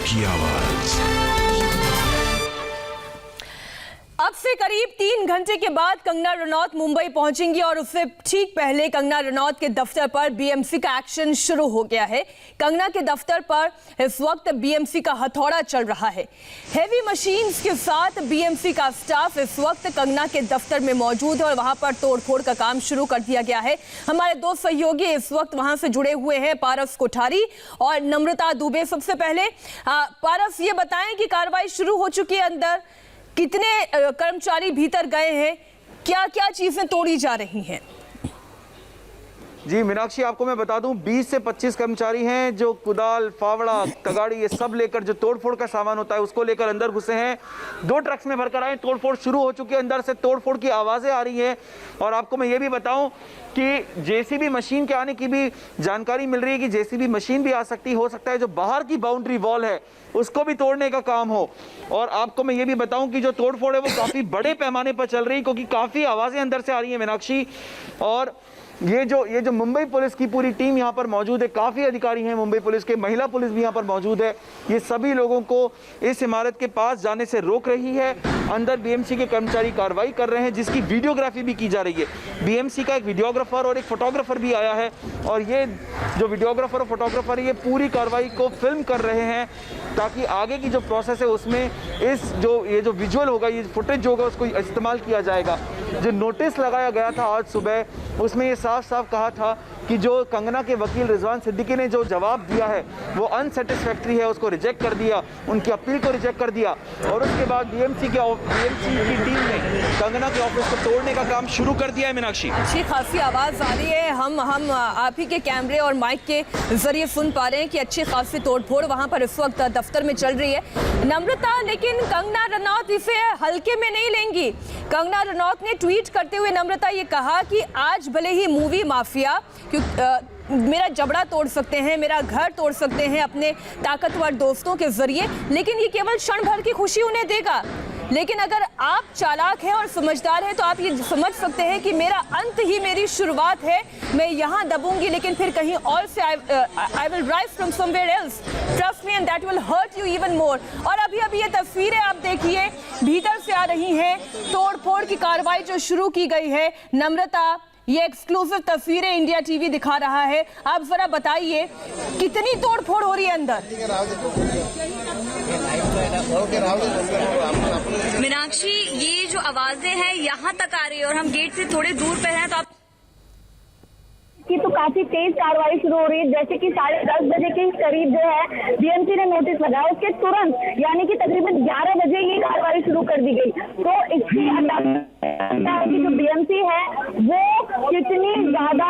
की आवाज। अब से करीब 3 घंटे के बाद कंगना रनौत मुंबई पहुंचेंगी और उससे ठीक पहले कंगना रनौत के दफ्तर पर बीएमसी का एक्शन शुरू हो गया है। कंगना के दफ्तर पर इस वक्त बीएमसी का हथौड़ा चल रहा है। हेवी मशीन्स के साथ बीएमसी का स्टाफ इस वक्त कंगना के दफ्तर में मौजूद है और वहां पर तोड़फोड़ का काम शुरू कर दिया गया है। हमारे दो सहयोगी इस वक्त वहां से जुड़े हुए हैं, पारस कोठारी और नम्रता दुबे। सबसे पहले पारस, ये बताएं कि कार्रवाई शुरू हो चुकी है, अंदर कितने कर्मचारी भीतर गए हैं, क्या क्या चीजें तोड़ी जा रही हैं? जी मीनाक्षी, आपको मैं बता दूं 20 से 25 कर्मचारी हैं जो कुदाल, फावड़ा, तगाड़ी ये सब लेकर जो तोड़फोड़ का सामान होता है उसको लेकर अंदर घुसे हैं। 2 ट्रक्स में भरकर आए, तोड़फोड़ शुरू हो चुकी है, अंदर से तोड़फोड़ की आवाज़ें आ रही हैं। और आपको मैं ये भी बताऊं कि जेसीबी मशीन के आने की भी जानकारी मिल रही है कि जेसीबी मशीन भी आ सकती हो सकता है जो बाहर की बाउंड्री वॉल है उसको भी तोड़ने का काम हो। और आपको मैं ये भी बताऊं कि जो तोड़फोड़ है वो काफ़ी बड़े पैमाने पर चल रही है क्योंकि काफ़ी आवाज़ें अंदर से आ रही हैं मीनाक्षी। और ये जो मुंबई पुलिस की पूरी टीम यहाँ पर मौजूद है, काफ़ी अधिकारी हैं मुंबई पुलिस के, महिला पुलिस भी यहाँ पर मौजूद है। ये सभी लोगों को इस इमारत के पास जाने से रोक रही है। अंदर बीएमसी के कर्मचारी कार्रवाई कर रहे हैं जिसकी वीडियोग्राफी भी की जा रही है। बीएमसी का एक वीडियोग्राफर और एक फोटोग्राफर भी आया है और ये जो वीडियोग्राफर और फोटोग्राफर ये पूरी कार्रवाई को फिल्म कर रहे हैं ताकि आगे की जो प्रोसेस है उसमें ये जो विजुअल होगा, ये फुटेज जो होगा उसको इस्तेमाल किया जाएगा। जो नोटिस लगाया गया था आज सुबह उसमें ये साफ साफ कहा था कि जो कंगना के वकील रिजवान सिद्दीकी ने जो जवाब दिया है वो अनसेटिस्फैक्ट्री है, उसको रिजेक्ट कर दिया, उनकी अपील को रिजेक्ट कर दिया। और उसके बाद बीएमसी की टीम ने कंगना के ऑफिस को तोड़ने का काम शुरू कर दिया है। मीनाक्षी, अच्छी खासी आवाज आ रही है, हम आप ही के कैमरे और माइक के जरिए सुन पा रहे हैं कि अच्छी खासी तोड़फोड़ वहां पर इस वक्त दफ्तर में चल रही है। नम्रता, लेकिन कंगना रनौत इसे हल्के में नहीं लेंगी। कंगना रनौत ने ट्वीट करते हुए नम्रता ये कहा कि आज भले ही मूवी माफिया मेरा जबड़ा तोड़ सकते हैं, मेरा घर तोड़ सकते हैं अपने ताकतवर दोस्तों के जरिए, लेकिन ये केवल क्षण भर की खुशी उन्हें देगा। लेकिन अगर आप चालाक हैं और समझदार हैं तो आप ये समझ सकते हैं कि मेरा अंत ही मेरी शुरुआत है। मैं यहाँ दबूंगी लेकिन फिर कहीं और से I will rise from somewhere else, trust me, and that will hurt you even more. और अभी ये तस्वीरें आप देखिए भीतर से आ रही हैं, तोड़फोड़ की कार्रवाई जो शुरू की गई है। नम्रता, ये एक्सक्लूसिव तस्वीरें इंडिया टीवी दिखा रहा है, आप जरा बताइए कितनी तोड़फोड़ हो रही है अंदर? मीनाक्षी, ये जो आवाजें हैं यहाँ तक आ रही है और हम गेट से थोड़े दूर पे हैं तो आप की तो काफी तेज कार्रवाई शुरू हो रही है। जैसे कि 10:30 बजे के करीब जो है बीएमसी ने नोटिस लगाया, उसके तुरंत यानी कि तकरीबन 11 बजे ये कार्रवाई शुरू कर दी गई। तो इसकी कि जो बीएमसी है वो कितनी ज्यादा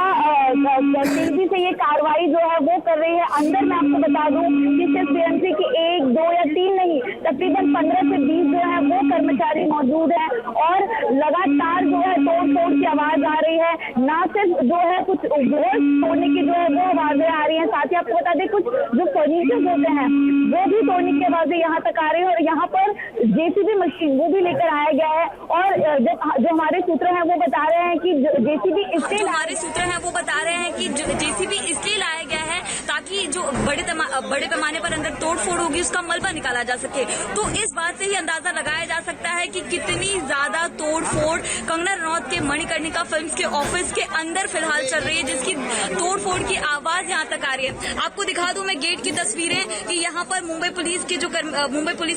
तेजी से ये कार्रवाई जो है वो कर रही है। अंदर मैं आपको बता दूं कि सिर्फ बीएमसी की 1, 2 या 3 नहीं, तकरीबन 15 से 20 जो है वो कर्मचारी मौजूद है और लगातार जो है तोड़-फोड़ की आवाज आ रही है। ना सिर्फ जो है कुछ तोड़ने की जो है वो आवाजें आ रही हैं, साथ ही आपको बता दें कुछ जो फर्नीचर होते हैं वो भी तोड़ने की आवाजें यहाँ तक आ रही है। और यहाँ पर जेसीबी मशीन वो भी लेकर आया गया है। और जो हमारे सूत्र हैं वो बता रहे हैं कि जेसीबी इसलिए लाया गया है ताकि जो बड़े पैमाने पर अंदर तोड़फोड़ होगी उसका मलबा निकाला जा सके। तो इस बात से ही अंदाजा लगाया जा सकता है कि कितनी ज्यादा तोड़फोड़ कंगना रनौत के मणिकर्णिका फिल्म्स के ऑफिस के अंदर फिलहाल चल रही है, जिसकी तोड़फोड़ की आवाज यहाँ तक आ रही है। आपको दिखा दूं मैं गेट की तस्वीरें कि यहाँ पर मुंबई पुलिस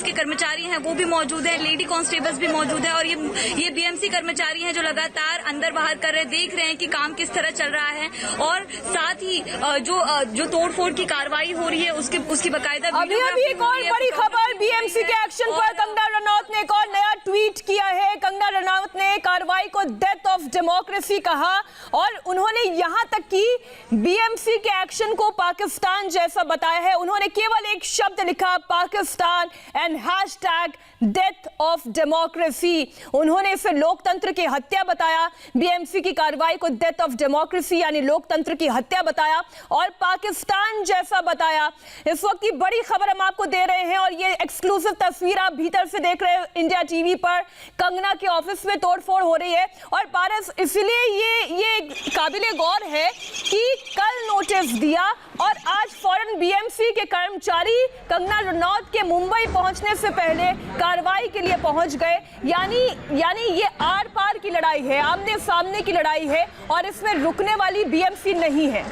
के कर्मचारी हैं वो भी मौजूद हैं, लेडी कांस्टेबल्स भी मौजूद हैं और ये बीएमसी कर्मचारी हैं जो लगातार अंदर बाहर कर रहे, देख रहे हैं कि काम किस तरह चल रहा है। और साथ ही जो तोड़फोड़ की कार्रवाई हो रही है उसकी बकायदा अभी एक और बड़ी खबर बीएमसी के एक्शन पर कंगना रनौत ने एक और नया ट्वीट किया है। कंगना रनौत ने कार्रवाई को डेथ ऑफ डेमोक्रेसी कहा और उन्होंने यहां तक कि बीएमसी के एक्शन को पाकिस्तान जैसा बताया है। उन्होंने केवल एक शब्द लिखा, Pakistan, and hashtag death of democracy. उन्होंने इसे लोकतंत्र की हत्या बताया, बीएमसी की कार्रवाई को डेथ ऑफ डेमोक्रेसी यानी लोकतंत्र की हत्या बताया और पाकिस्तान जैसा बताया। इस वक्त की बड़ी खबर हम आपको दे रहे हैं और ये एक्सक्लूसिव तस्वीर आप भीतर से देख रहे हैं इंडिया टीवी पर। कंगना के ऑफिस में तोड़फोड़ हो रही है और पारस, इसलिए ये काबिले गौर है कि कल नोटिस दिया और आज फौरन बीएमसी के कर्मचारी कंगना रनौत के मुंबई पहुंचने से पहले कार्रवाई के लिए पहुंच गए। यानी ये आर पार की लड़ाई है, आमने सामने की लड़ाई है और इसमें रुकने वाली बीएमसी नहीं है।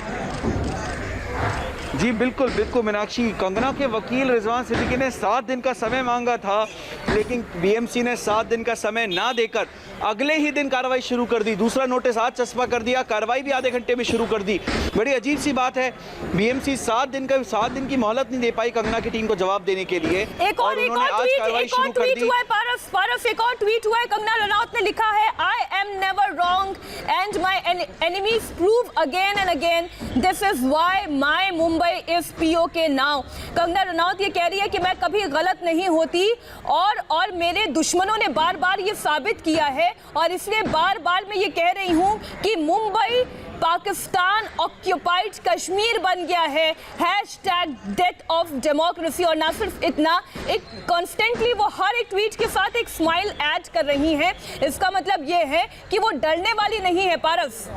जी बिल्कुल बिल्कुल मीनाक्षी, कंगना के वकील रिजवान सिद्दीकी ने 7 दिन का समय मांगा था, लेकिन बीएमसी ने 7 दिन का समय ना देकर अगले ही दिन कार्रवाई शुरू कर दी। दूसरा नोटिस आज चस्पा कर दिया, कार्रवाई भी आधे घंटे में शुरू कर दी। बड़ी अजीब सी बात है, बीएमसी 7 दिन की मोहलत नहीं दे पाई कंगना की टीम को जवाब देने के लिए। एक और ट्वीट हुआ है पारस, एक और ट्वीट हुआ है। कंगना रनौत ने लिखा है, I am never wrong and my enemies prove again and again, this is why my Mumbai is PoK now. Kangana Ranaut ये कह रही है कि मैं कभी गलत नहीं होती और मेरे दुश्मनों ने बार बार ये साबित किया है और इसलिए बार बार मैं ये कह रही हूं कि मुंबई पाकिस्तान ऑक्यूपाइड कश्मीर बन गया है। #Death of democracy. और ना सिर्फ इतना, एक कॉन्स्टेंटली वो हर एक ट्वीट के साथ एक स्माइल ऐड कर रही हैं। इसका मतलब ये है कि वो डरने वाली नहीं है पारस।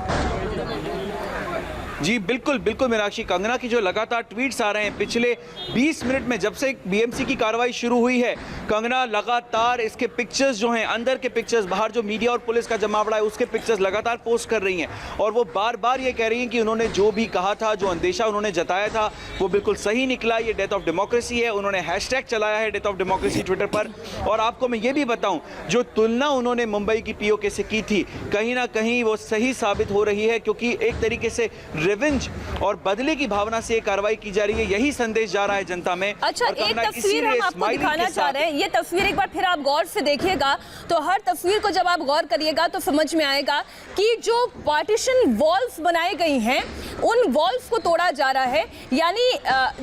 जी बिल्कुल बिल्कुल मीनाक्षी, कंगना की जो लगातार ट्वीट्स आ रहे हैं पिछले 20 मिनट में, जब से बीएमसी की कार्रवाई शुरू हुई है, कंगना लगातार इसके पिक्चर्स जो हैं, अंदर के पिक्चर्स, बाहर जो मीडिया और पुलिस का जमावड़ा है उसके पिक्चर्स लगातार पोस्ट कर रही हैं और वो बार बार ये कह रही हैं कि उन्होंने जो भी कहा था, जो अंदेशा उन्होंने जताया था वो बिल्कुल सही निकला। ये डेथ ऑफ डेमोक्रेसी है। उन्होंने हैशटैग चलाया है डेथ ऑफ डेमोक्रेसी ट्विटर पर। और आपको मैं ये भी बताऊं, जो तुलना उन्होंने मुंबई की पीओके से की थी, कहीं ना कहीं वो सही साबित हो रही है, क्योंकि एक तरीके से रिवेंज और बदले की भावना से ये कार्रवाई की जा रही है। यही संदेश जा रहा है जनता में। अच्छा, एक तस्वीर हम आपको दिखाना चाह रहे हैं। ये तस्वीर एक बार फिर आप गौर से देखिएगा तो हर तस्वीर को जब आप गौर करिएगा तो समझ में आएगा कि जो पार्टीशन वॉल्स बनाई गई हैं उन वॉल्स को तोड़ा जा रहा है। यानी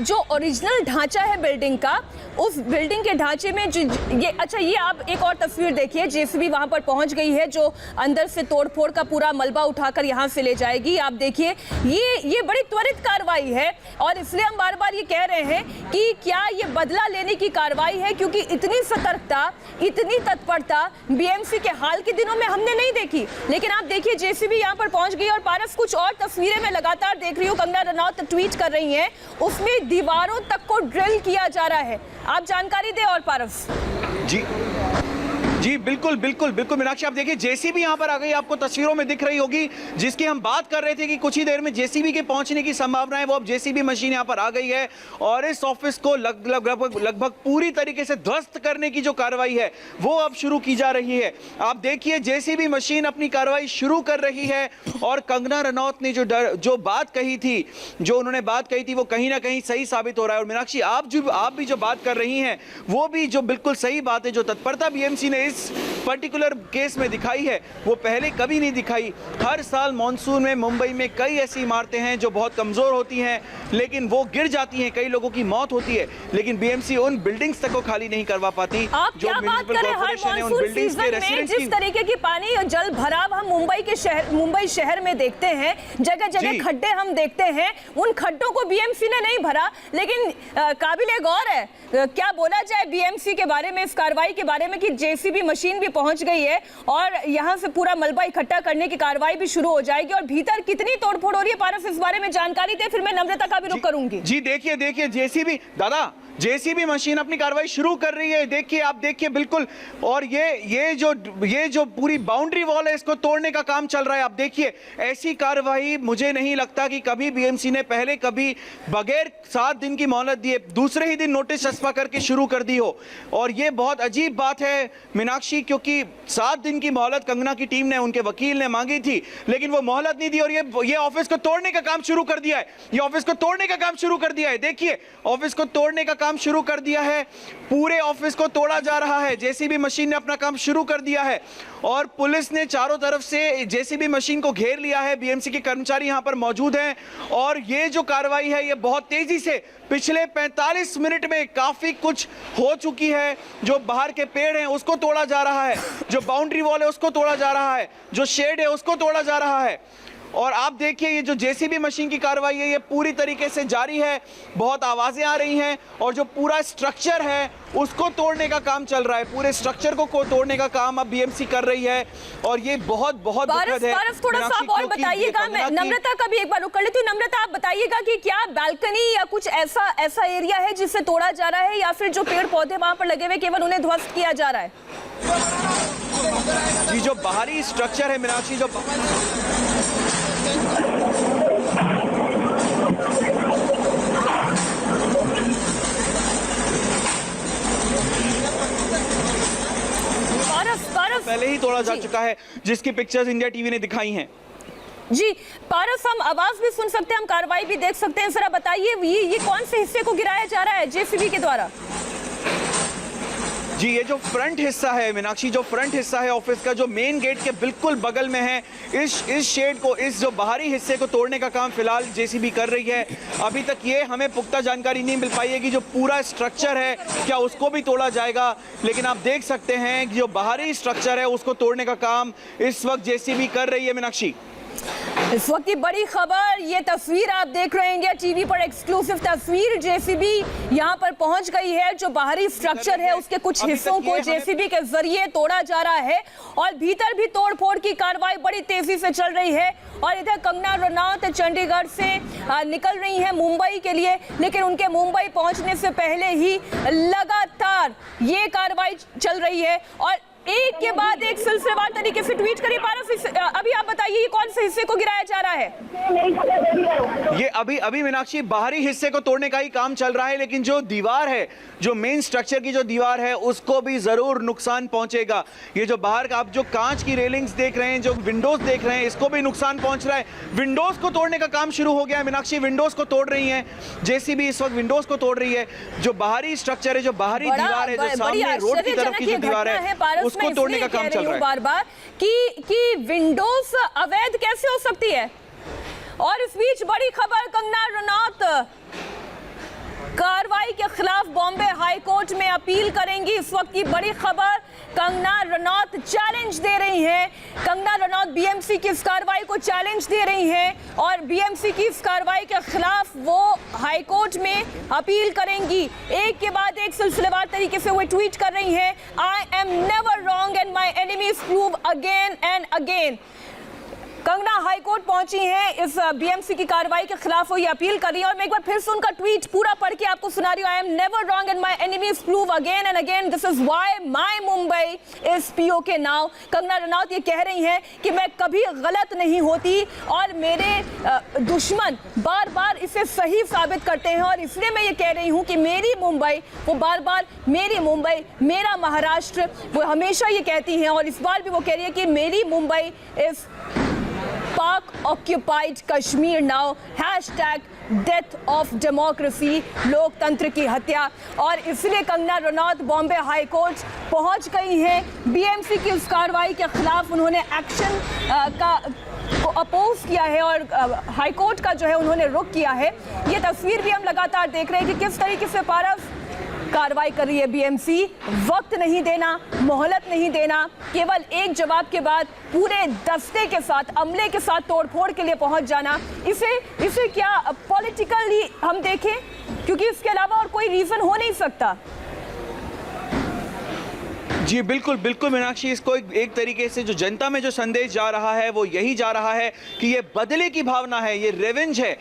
जो ओरिजिनल ढांचा है बिल्डिंग का, उस बिल्डिंग के ढांचे में ये आप एक और तस्वीर देखिए। जेसीबी वहां पर पहुंच गई है जो अंदर से तोड़फोड़ का पूरा मलबा उठाकर यहां से ले जाएगी। आप देखिए, ये बड़ी त्वरित कार्रवाई है और इसलिए हम बार बार ये कह रहे हैं कि क्या ये बदला लेने की कार्रवाई है, क्योंकि इतनी सतर्कता, इतनी तत्परता बीएमसी के हाल के दिनों में हमने नहीं देखी। लेकिन आप देखिए, जेसीबी यहां पर पहुंच गई और पारस कुछ और तस्वीरें मैं लगातार देख रही हूं, कंगना रनौत ट्वीट कर रही हैं, उसमें दीवारों तक को ड्रिल किया जा रहा है। आप जानकारी दें और पारस। जी बिल्कुल बिल्कुल बिल्कुल मीनाक्षी, आप देखिए जेसीबी यहाँ पर आ गई, आपको तस्वीरों में दिख रही होगी, जिसकी हम बात कर रहे थे कि कुछ ही देर में जेसीबी के पहुंचने की संभावना है। वो अब जेसीबी मशीन यहाँ पर आ गई है और इस ऑफिस को लगभग पूरी तरीके से ध्वस्त करने की जो कार्रवाई है वो अब शुरू की जा रही है। आप देखिए, जेसीबी मशीन अपनी कार्रवाई शुरू कर रही है और कंगना रनौत ने जो बात कही थी, जो उन्होंने बात कही थी, वो कहीं ना कहीं सही साबित हो रहा है। और मीनाक्षी, आप भी जो बात कर रही हैं वो भी जो बिल्कुल सही बात है, जो तत्परता बीएमसी ने इस पर्टिकुलर केस में दिखाई है वो पहले कभी नहीं दिखाई। हर साल मॉनसून में मुंबई में कई ऐसी इमारतें हैं जो बहुत कमजोर होती हैं, लेकिन वो गिर जाती हैं, कई लोगों की मौत होती है, लेकिन बीएमसी उन बिल्डिंग्स तक को खाली नहीं करवा पाती। आप क्या बात करें, हर मॉनसून सीजन में जिस तरीके की पानी और जल भराव हम मुंबई शहर में देखते हैं, जगह जगह खड्डे हम देखते हैं, उन खड्डों को बीएमसी ने नहीं भरा। लेकिन काबिले गौर है, क्या बोला जाए बीएमसी के बारे में, इस कार्रवाई के बारे में, कि जेसीबी मशीन भी पहुंच गई है और यहां से पूरा मलबा इकट्ठा करने की कार्रवाई भी शुरू हो जाएगी। और भीतर कितनी तोड़फोड़ हो रही है पारस, इस बारे में जानकारी दे, फिर मैं नम्रता का भी रुख करूंगी। जी देखिए जेसीबी मशीन अपनी कार्रवाई शुरू कर रही है। देखिए, आप देखिए बिल्कुल, और ये जो पूरी बाउंड्री वॉल है इसको तोड़ने का काम चल रहा है। आप देखिए, ऐसी कार्रवाई मुझे नहीं लगता कि कभी बीएमसी ने पहले कभी बगैर 7 दिन की मोहलत दिए दूसरे ही दिन नोटिस चस्पा करके शुरू कर दी हो। और ये बहुत अजीब बात है मीनाक्षी, क्योंकि 7 दिन की मोहलत कंगना की टीम ने, उनके वकील ने मांगी थी, लेकिन वो मोहलत नहीं दी और ये ऑफिस को तोड़ने का काम शुरू कर दिया है। ये ऑफिस को तोड़ने का काम शुरू कर दिया है। देखिए, ऑफिस को तोड़ने का काम शुरू कर दिया है, पूरे ऑफिस को तोड़ा जा रहा है। जेसीबी मशीन ने अपना काम शुरू कर दिया है और पुलिस ने चारों तरफ से जेसीबी मशीन को घेर लिया है। बीएमसी के कर्मचारी यहां पर मौजूद हैं और ये जो कार्रवाई है ये बहुत तेजी से पिछले 45 मिनट में काफी कुछ हो चुकी है। जो बाहर के पेड़ हैं उसको तोड़ा जा रहा है, जो बाउंड्री वॉल है उसको तोड़ा जा रहा है, जो शेड है उसको तोड़ा जा रहा है। और आप देखिए ये जो जेसीबी मशीन की कार्रवाई है ये पूरी तरीके से जारी है। बहुत आवाजें आ रही हैं और जो पूरा स्ट्रक्चर है उसको तोड़ने का काम चल रहा है। पूरे स्ट्रक्चर को तोड़ने का काम अब बीएमसी कर रही है और ये बहुत दुखद है। थोड़ा सा आप और बताइएगा, मैं नम्रता का भी एक बार रुक कर लेती हूँ। नम्रता, आप बताइएगा कि क्या बालकनी या कुछ ऐसा एरिया है जिससे तोड़ा जा रहा है, या फिर जो पेड़ पौधे वहां पर लगे हुए केवल उन्हें ध्वस्त किया जा रहा है? जी, जो बाहरी स्ट्रक्चर है मीनाक्षी, जो पहले ही तोड़ा जा चुका है, जिसकी पिक्चर्स इंडिया टीवी ने दिखाई हैं। जी पारस, हम आवाज भी सुन सकते हैं, हम कार्रवाई भी देख सकते हैं। जरा बताइए ये कौन से हिस्से को गिराया जा रहा है जेसीबी के द्वारा? जी, ये जो फ्रंट हिस्सा है मीनाक्षी, जो फ्रंट हिस्सा है ऑफिस का, जो मेन गेट के बिल्कुल बगल में है, इस शेड को, इस जो बाहरी हिस्से को तोड़ने का काम फिलहाल जेसीबी कर रही है। अभी तक ये हमें पुख्ता जानकारी नहीं मिल पाई है कि जो पूरा स्ट्रक्चर है क्या उसको भी तोड़ा जाएगा, लेकिन आप देख सकते हैं कि जो बाहरी स्ट्रक्चर है उसको तोड़ने का काम इस वक्त जेसीबी कर रही है। मीनाक्षी, इस वक्त की बड़ी खबर, ये तस्वीर आप देख रहे हैं इंडिया टीवी पर, एक्सक्लूसिव तस्वीर। जेसीबी यहां पर पहुंच गई है। जो बाहरी स्ट्रक्चर है उसके कुछ हिस्सों को जेसीबी के जरिए तोड़ा जा रहा है और भीतर भी तोड़फोड़ की कार्रवाई बड़ी तेजी से चल रही है। और इधर कंगना रनौत चंडीगढ़ से निकल रही हैं मुंबई के लिए, लेकिन उनके मुंबई पहुंचने से पहले ही लगातार ये कार्रवाई चल रही है और एक के बाद एक सिलसिलेवार तरीके से ट्वीट करिए। पारस, अभी आप बताइए ये कौन से हिस्से को गिराया जा रहा है? ये अभी मीनाक्षी बाहरी हिस्से को तोड़ने का ही काम चल रहा है, लेकिन जो दीवार है, जो मेन स्ट्रक्चर की जो दीवार है उसको भी जरूर नुकसान पहुंचेगा। ये जो बाहर का आप जो कांच की रेलिंग्स देख रहे हैं, जो विंडोज देख रहे हैं, इसको भी नुकसान पहुंच रहा है। विंडोज को तोड़ने का काम शुरू हो गया है मीनाक्षी, विंडोज को तोड़ रही है जेसीबी, इस वक्त विंडोज को तोड़ रही है। जो बाहरी स्ट्रक्चर है, जो बाहरी दीवार है, जो सामने रोड की तरफ की जो दीवार है उसको तोड़ने का काम चल रहा है। बार-बार कि विंडोज अवैध कैसे हो सकती है? और इस बीच बड़ी खबर, कंगना रनौत कार्रवाई के खिलाफ बॉम्बे हाई कोर्ट में अपील करेंगी। इस वक्त की बड़ी खबर, कंगना रनौत चैलेंज दे रही हैं। कंगना रनौत बीएमसी की इस कार्रवाई को चैलेंज दे रही हैं और बीएमसी की इस कार्रवाई के खिलाफ वो हाई कोर्ट में अपील करेंगी। एक के बाद एक सिलसिलेवार तरीके से वो ट्वीट कर रही हैं, I am never wrong and my enemies prove again and again. Kangana high court पहुंची हैं, इस बीएमसी की कार्रवाई के खिलाफ वो ये अपील कर रही है। और मैं एक बार फिर से उनका ट्वीट पूरा पढ़ के आपको सुना रही हूं, I am never wrong and my enemies prove again and again, this is why my Mumbai is PoK now. Kangana Ranaut ये कह रही हैं कि मैं कभी गलत नहीं होती और मेरे दुश्मन बार बार इसे सही साबित करते हैं, और इसलिए मैं ये कह रही हूँ कि मेरी मुंबई, वो बार बार मेरी मुंबई, मेरा महाराष्ट्र, वो हमेशा ये कहती हैं और इस बार भी वो कह रही है कि मेरी मुंबई इज पाक occupied Kashmir now, hashtag death of democracy, लोकतंत्र की हत्या। और इसलिए कंगना रनौत बॉम्बे हाई कोर्ट पहुंच गई हैं। बीएमसी की उस कार्रवाई के खिलाफ उन्होंने एक्शन को अपोज किया है और हाई कोर्ट का जो है उन्होंने रुख किया है। ये तस्वीर भी हम लगातार देख रहे हैं कि किस तरीके से पारस कार्रवाई कर रही है बीएमसी। वक्त नहीं देना, मोहलत नहीं देना, केवल एक जवाब के बाद पूरे दस्ते के साथ, अमले के साथ तोड़फोड़ के लिए पहुंच जाना, इसे क्या पॉलिटिकली हम देखें, क्योंकि इसके अलावा और कोई रीजन हो नहीं सकता। जी बिल्कुल बिल्कुल मीनाक्षी, इसको एक तरीके से जो जनता में जो संदेश जा रहा है वो यही जा रहा है कि ये बदले की भावना है, ये रिवेंज है,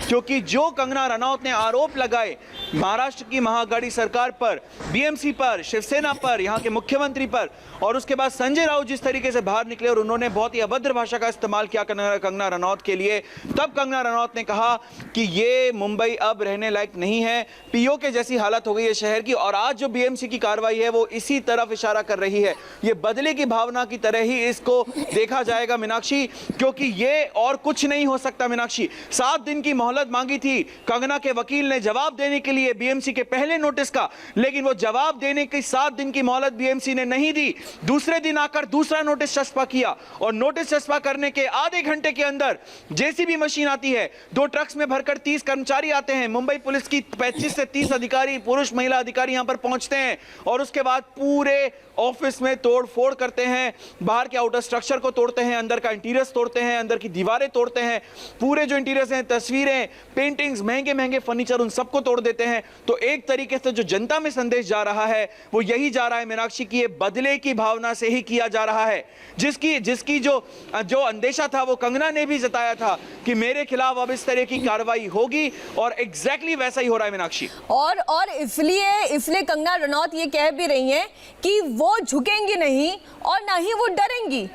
क्योंकि जो कंगना रनौत ने आरोप लगाए महाराष्ट्र की महाआघाड़ी सरकार पर, बीएमसी पर, शिवसेना पर, यहाँ के मुख्यमंत्री पर, और उसके बाद संजय राउत जिस तरीके से बाहर निकले और उन्होंने बहुत ही अभद्र भाषा का इस्तेमाल किया कंगना रनौत के लिए, तब कंगना रनौत ने कहा कि ये मुंबई अब रहने लायक नहीं है, पीओके जैसी हालत हो गई है शहर की। और आज जो बीएमसी की कार्रवाई है वो इसी तरफ इशारा कर रही है। ये बदले की भावना की तरह ही इसको देखा जाएगा मीनाक्षी, क्योंकि ये और कुछ नहीं हो सकता मीनाक्षी। 7 दिन की मोहलत मांगी थी कंगना के वकील ने जवाब देने के लिए बीएमसी के पहले नोटिस का, लेकिन वो जवाब देने की 7 दिन की मोहलत बीएमसी ने नहीं दी। दूसरे दिन आकर दूसरा नोटिस चस्पा किया और नोटिस चस्पा करने के आधे घंटे के अंदर जेसीबी मशीन आती है, 2 ट्रक्स में भरकर 30 कर्मचारी आते हैं, मुंबई पुलिस की 25 से 30 अधिकारी, पुरुष महिला अधिकारी यहां पर पहुंचते हैं और उसके बाद पूरे ऑफिस में तोड़ फोड़ करते हैं, बाहर के आउटर स्ट्रक्चर को तोड़ते हैं, अंदर का इंटीरियर्स तोड़ते हैं, अंदर की दीवारें तोड़ते हैं, पूरे जो इंटीरियर्स हैं, तस्वीरें, पेंटिंग्स, महंगे महंगे फर्नीचर, उन सबको तोड़ देते हैं। तो एक तरीके से जो जनता में संदेश जा रहा है वो यही जा रहा है मीनाक्षी की, ये बदले की भावना से ही किया जा रहा है। जिसकी जो अंदेशा था वो कंगना ने भी जताया था कि मेरे खिलाफ अब इस तरह की कार्रवाई होगी, और एग्जैक्टली वैसा ही हो रहा है मीनाक्षी। और इसलिए कंगना रनौत ये कह भी रही हैं कि वो झुकेंगी नहीं और ना ही वो डरेंगी।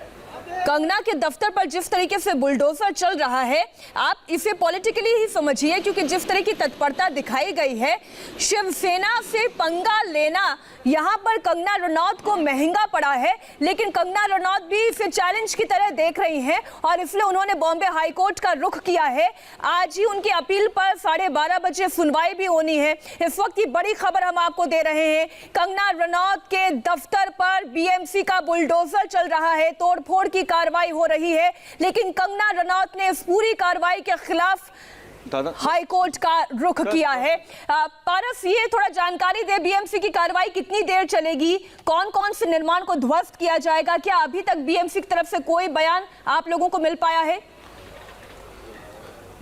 कंगना के दफ्तर पर जिस तरीके से बुलडोजर चल रहा है, आप इसे पॉलिटिकली ही समझिए, क्योंकि जिस तरह की तत्परता दिखाई गई है, शिवसेना से पंगा लेना यहां पर कंगना रनौत को महंगा पड़ा है। लेकिन कंगना रनौत भी इसे चैलेंज की तरह देख रही हैं और इसलिए उन्होंने बॉम्बे हाईकोर्ट का रुख किया है। आज ही उनकी अपील पर 12:30 बजे सुनवाई भी होनी है। इस वक्त की बड़ी खबर हम आपको दे रहे हैं, कंगना रनौत के दफ्तर पर बीएमसी का बुलडोजर चल रहा है, तोड़फोड़ की कार्रवाई हो रही है, लेकिन कंगना रनौत ने इस पूरी कार्रवाई के खिलाफ हाई कोर्ट का रुख किया है। पारस, ये थोड़ा जानकारी दे, बीएमसी की कार्रवाई कितनी देर चलेगी, कौन कौन से निर्माण को ध्वस्त किया जाएगा, क्या अभी तक बीएमसी की तरफ से कोई बयान आप लोगों को मिल पाया है?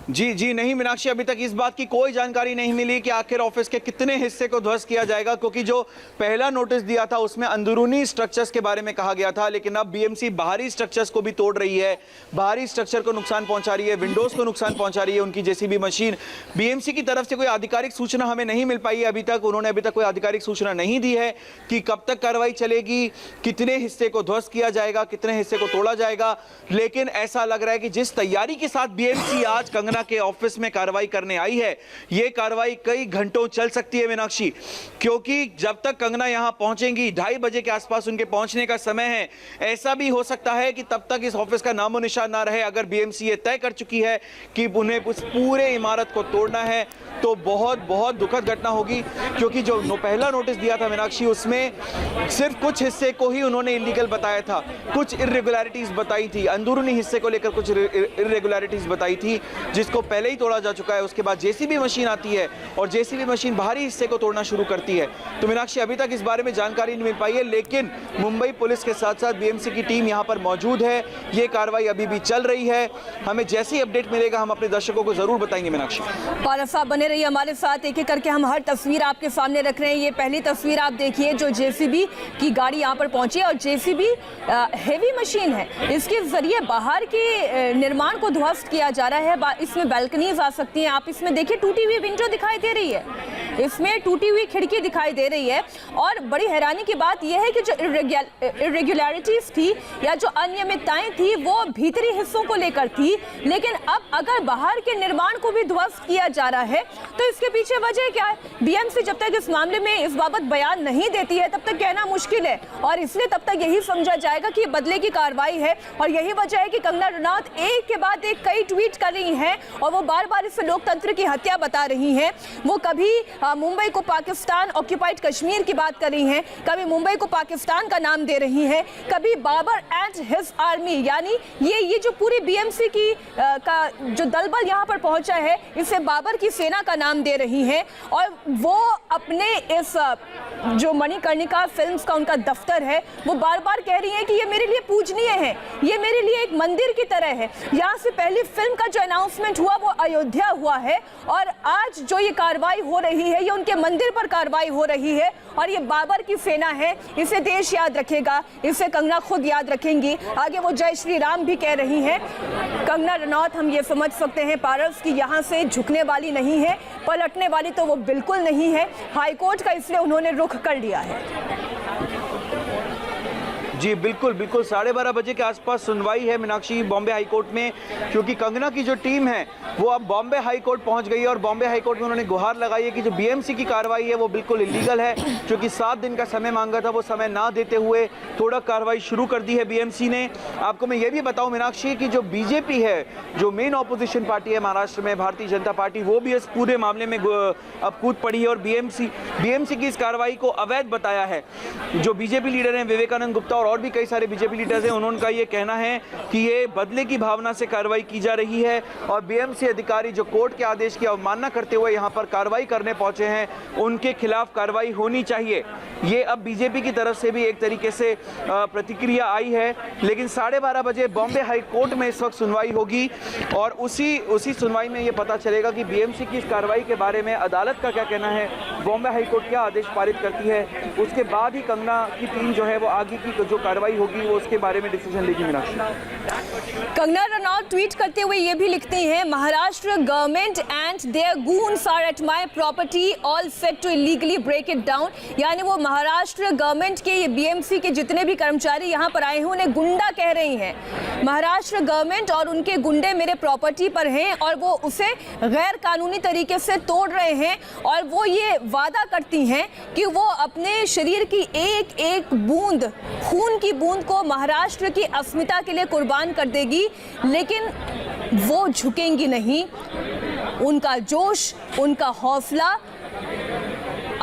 जी नहीं मीनाक्षी, अभी तक इस बात की कोई जानकारी नहीं मिली कि आखिर ऑफिस के कितने हिस्से को ध्वस्त किया जाएगा, क्योंकि जो पहला नोटिस दिया था उसमें अंदरूनी स्ट्रक्चर्स के बारे में कहा गया था, लेकिन अब बीएमसी बाहरी स्ट्रक्चर्स को भी तोड़ रही है, बाहरी स्ट्रक्चर को नुकसान पहुंचा रही है, विंडोज को नुकसान पहुंचा रही है उनकी जेसीबी मशीन। बीएमसी की तरफ से कोई आधिकारिक सूचना हमें नहीं मिल पाई है अभी तक, उन्होंने अभी तक कोई आधिकारिक सूचना नहीं दी है कि कब तक कार्रवाई चलेगी, कितने हिस्से को ध्वस्त किया जाएगा, कितने हिस्से को तोड़ा जाएगा। लेकिन ऐसा लग रहा है कि जिस तैयारी के साथ बीएमसी आज कंगना के ऑफिस में कार्रवाई करने आई है, यह कार्रवाई कई घंटों चल सकती है मीनाक्षी, क्योंकि जब तक कंगना यहां पहुंचेंगी 2:30 बजे के आसपास उनके पहुंचने का समय है। ऐसा भी हो सकता है कि तब तक इस ऑफिस का नामो निशान ना रहे। अगर बीएमसी ये तय कर चुकी है कि उन्हें उस पूरे इमारत को तोड़ना है तो बहुत बहुत दुखद घटना होगी, क्योंकि जो पहला नोटिस दिया था मीनाक्षी, उसमें सिर्फ कुछ हिस्से को ही उन्होंने इलीगल बताया था, कुछ इर्रेगुलरिटीज बताई थी, अंदरूनी हिस्से को लेकर कुछ इर्रेगुलरिटीज बताई थी, जिसको पहले ही तोड़ा जा चुका है। उसके बाद जेसीबी मशीन आती है और जेसीबी मशीन बाहरी हिस्से को तोड़ना शुरू करती है। तो मीनाक्षी, अभी तक इस बारे में जानकारी नहीं मिल पाई है, लेकिन मुंबई पुलिस के साथ साथ बीएमसी की टीम यहां पर मौजूद है। ये कार्रवाई अभी भी चल रही है। हमें जैसे ही अपडेट मिलेगा हम अपने दर्शकों को जरूर बताएंगे। मीनाक्षी, पारस साहब बने रहिए हमारे साथ, एक एक करके हम हर तस्वीर आपके सामने रख रहे हैं। ये पहली तस्वीर आप देखिए, जो जेसीबी की गाड़ी यहाँ पर पहुंची है, और जेसीबी हेवी मशीन है, इसके जरिए बाहर के निर्माण को ध्वस्त किया जा रहा है। इसमें बैल्कनीज आ सकती हैं, आप इसमें देखिए टूटी हुई विंडो दिखाई दे रही है, इसमें टूटी हुई खिड़की दिखाई दे रही है। और बड़ी हैरानी की बात यह है कि जो इरेगुलरिटीज थी या जो अनियमितताएं थी वो भीतरी हिस्सों को लेकर थी, लेकिन अब अगर बाहर के निर्माण को भी ध्वस्त किया जा रहा है तो इसके पीछे वजह क्या है? बीएमसी जब तक इस मामले में इस बाबत बयान नहीं देती है तब तक कहना मुश्किल है, और इसलिए तब तक यही समझा जाएगा कि ये बदले की कार्रवाई है। और यही वजह है कि कंगना रनौत एक के बाद एक कई ट्वीट कर रही हैं और वो बार बार इसे लोकतंत्र की हत्या बता रही हैं। वो कभी मुंबई को पाकिस्तान ऑक्यूपाइड कश्मीर की बात कर रही हैं, कभी मुंबई को पाकिस्तान का नाम दे रही हैं, कभी बाबर एंड हिज आर्मी, यानी ये जो पूरी बीएमसी की का जो दल बल यहाँ पर पहुंचा है इसे बाबर की सेना का नाम दे रही हैं। और वो अपने इस जो मणिकर्णिका फिल्म्स का उनका दफ्तर है, वो बार बार कह रही हैं कि ये मेरे लिए पूजनीय है, ये मेरे लिए एक मंदिर की तरह है। यहाँ से पहली फिल्म का जो अनाउंसमेंट हुआ वो अयोध्या हुआ है, और आज जो ये कार्रवाई हो रही है ये उनके मंदिर पर कार्रवाई हो रही है। और ये बाबर की सेना है, इसे देश याद रखेगा, इसे कंगना खुद याद रखेंगी। आगे वो जय श्री राम भी कह रही हैं। कंगना रनौत, हम ये समझ सकते हैं पारस की यहाँ से झुकने वाली नहीं है, पलटने वाली तो वो बिल्कुल नहीं है। हाईकोर्ट का इसलिए उन्होंने रुख कर लिया है। जी बिल्कुल 12:30 बजे के आसपास सुनवाई है मीनाक्षी बॉम्बे हाईकोर्ट में, क्योंकि कंगना की जो टीम है वो अब बॉम्बे हाईकोर्ट पहुंच गई है और बॉम्बे हाईकोर्ट में उन्होंने गुहार लगाई है कि जो बीएमसी की कार्रवाई है वो बिल्कुल इलीगल है, क्योंकि 7 दिन का समय मांगा था, वो समय ना देते हुए थोड़ा कार्रवाई शुरू कर दी है बीएमसी ने। आपको मैं ये भी बताऊं मीनाक्षी कि जो बीजेपी है, जो मेन ऑपोजिशन पार्टी है महाराष्ट्र में, भारतीय जनता पार्टी, वो भी इस पूरे मामले में अब कूद पड़ी है और बीएमसी की इस कार्रवाई को अवैध बताया है। जो बीजेपी लीडर हैं विवेकानंद गुप्ता और और भी कई सारे बीजेपी लीडर्स हैं, उनका ये कहना है कि ये बदले की भावना से कार्रवाई की जा रही है और बीएमसी अधिकारी जो कोर्ट के आदेश की अवमानना करते हुए यहाँ पर कार्रवाई करने पहुंचे हैं, उनके खिलाफ कार्रवाई होनी चाहिए। ये अब बीजेपी की तरफ से भी एक तरीके से प्रतिक्रिया आई है। लेकिन 12:30 बजे बॉम्बे हाई कोर्ट में इस वक्त सुनवाई होगी और उसी सुनवाई में ये पता चलेगा कि बीएमसी की इस कार्रवाई के बारे में अदालत का क्या कहना है, बॉम्बे हाई कोर्ट क्या आदेश पारित करती है। उसके बाद ही कंगना की टीम जो है वो आगे की जो कार्रवाई होगी वो उसके बारे में डिसीजन लेगी। मीनाक्षी, कंगना रनौत ट्वीट करते हुए ये भी लिखते हैं, Maharashtra government and their goons are at my property all set to illegally break it down. यानी वो महाराष्ट्र गवर्नमेंट के, ये बीएमसी के जितने भी कर्मचारी यहाँ पर आए हैं उन्हें गुंडा कह रही हैं। महाराष्ट्र गवर्नमेंट और उनके गुंडे मेरे प्रॉपर्टी पर हैं और वो उसे गैर कानूनी तरीके से तोड़ रहे हैं और वो ये वादा करती हैं कि वो अपने शरीर की एक एक बूंद, खून की बूंद को महाराष्ट्र की अस्मिता के लिए कुर्बान कर देगी, लेकिन वो झुकेंगी नहीं। उनका जोश, उनका हौसला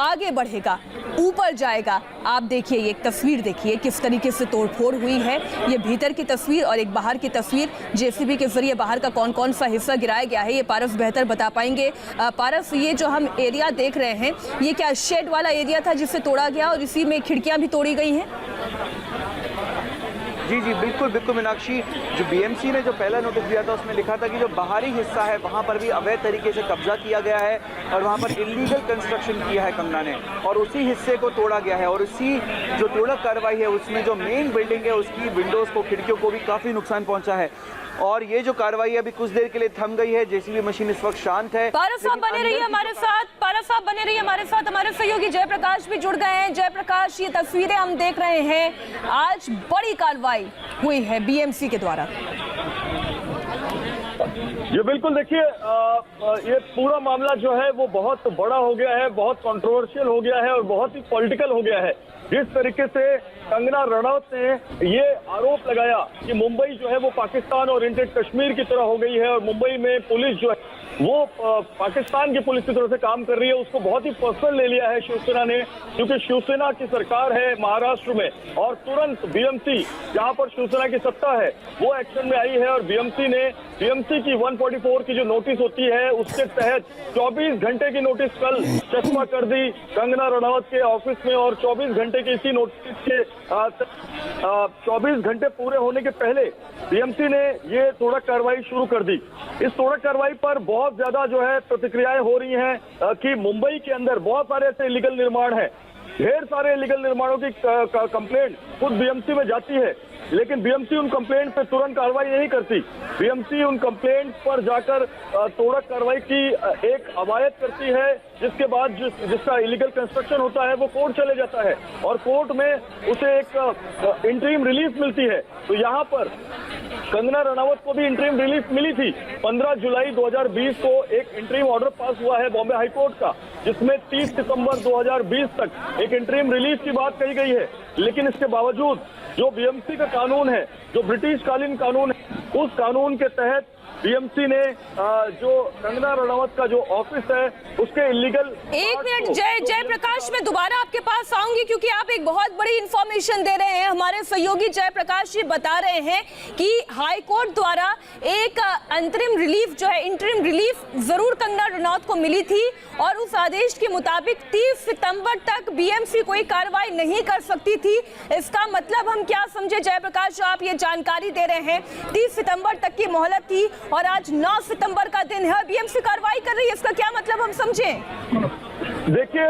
आगे बढ़ेगा, ऊपर जाएगा। आप देखिए, ये एक तस्वीर देखिए किस तरीके से तोड़फोड़ हुई है। ये भीतर की तस्वीर और एक बाहर की तस्वीर, जेसीबी के जरिए बाहर का कौन कौन सा हिस्सा गिराया गया है ये पारस बेहतर बता पाएंगे। पारस, ये जो हम एरिया देख रहे हैं ये क्या शेड वाला एरिया था जिससे तोड़ा गया और इसी में खिड़कियां भी तोड़ी गई हैं? जी बिल्कुल मीनाक्षी, जो बीएमसी ने जो पहला नोटिस दिया था उसमें लिखा था कि जो बाहरी हिस्सा है वहां पर भी अवैध तरीके से कब्जा किया गया है और वहां पर इलीगल कंस्ट्रक्शन किया है कंगना ने, और उसी हिस्से को तोड़ा गया है। और उसी जो तोड़क कार्रवाई है उसमें जो मेन बिल्डिंग है उसकी विंडोज को, खिड़कियों को भी काफी नुकसान पहुंचा है। और ये जो कार्रवाई अभी कुछ देर के लिए थम गई है, जेसीबी मशीन इस वक्त शांत है। पारस साहब बने रहिए हमारे साथ, पारस साहब बने रहिए हमारे साथ। हमारे सहयोगी जयप्रकाश भी जुड़ गए हैं। जयप्रकाश, ये तस्वीरें हम देख रहे हैं, आज बड़ी कार्रवाई हुई है बीएमसी के द्वारा। ये बिल्कुल देखिए, ये पूरा मामला जो है वो बहुत बड़ा हो गया है, बहुत कंट्रोवर्शियल हो गया है और बहुत ही पॉलिटिकल हो गया है। जिस तरीके से कंगना रनौत ने ये आरोप लगाया कि मुंबई जो है वो पाकिस्तान और इंटेड कश्मीर की तरह हो गई है और मुंबई में पुलिस जो है वो पाकिस्तान की पुलिस की तरफ से काम कर रही है, उसको बहुत ही पर्सनल ले लिया है शिवसेना ने, क्योंकि शिवसेना की सरकार है महाराष्ट्र में और तुरंत बीएमसी, जहां पर शिवसेना की सत्ता है, वो एक्शन में आई है और बीएमसी की 144 की जो नोटिस होती है उसके तहत 24 घंटे की नोटिस कल चस्पा कर दी कंगना रनौत के ऑफिस में और 24 घंटे की इसी नोटिस के 24 घंटे पूरे होने के पहले बीएमसी ने ये तोड़क कार्रवाई शुरू कर दी। इस तोड़क कार्रवाई पर बहुत ज्यादा जो है प्रतिक्रियाएं हो रही हैं कि मुंबई के अंदर बहुत सारे ऐसे इलीगल निर्माण हैं, ढेर सारे इलीगल निर्माणों की कंप्लेंट खुद बीएमसी में जाती है, लेकिन बीएमसी उन कंप्लेंट पे तुरंत कार्रवाई नहीं करती। बीएमसी उन कंप्लेंट पर जाकर तोड़क कार्रवाई की एक अवायद करती है, जिसके बाद जिसका इलीगल कंस्ट्रक्शन होता है वो कोर्ट चले जाता है और कोर्ट में उसे एक इंटरिम रिलीफ मिलती है। तो यहाँ पर कंगना रनावत को भी इंटरिम रिलीफ मिली थी। 15 जुलाई 2020 को एक इंटरिम ऑर्डर पास हुआ है बॉम्बे हाई कोर्ट का, जिसमें 30 सितंबर 2020 तक एक इंटरिम रिलीफ की बात कही गई है। लेकिन इसके बावजूद जो बीएमसी का कानून है, जो ब्रिटिश कालीन कानून है, उस कानून के तहत बीएमसी ने जो कंगना रनावत का जो ऑफिस है उसके इलीगल। एक मिनट जयप्रकाश, मैं दोबारा आपके पास आऊंगी क्योंकि आप एक बहुत बड़ी इंफॉर्मेशन दे रहे हैं। हमारे सहयोगी जयप्रकाश जी बता रहे हैं कि हाई कोर्ट द्वारा एक अंतरिम रिलीफ जो है, इंटरिम रिलीफ जरूर कंगना रनौत को मिली थी और उस आदेश के मुताबिक 30 सितंबर तक बीएमसी कोई कार्रवाई नहीं कर सकती थी। इसका मतलब हम क्या समझे जयप्रकाश, जो आप ये जानकारी दे रहे हैं, 30 सितंबर तक की मोहलत थी और आज 9 सितंबर का दिन है, बीएमसी कार्रवाई कर रही है, इसका क्या मतलब हम समझें? देखिए,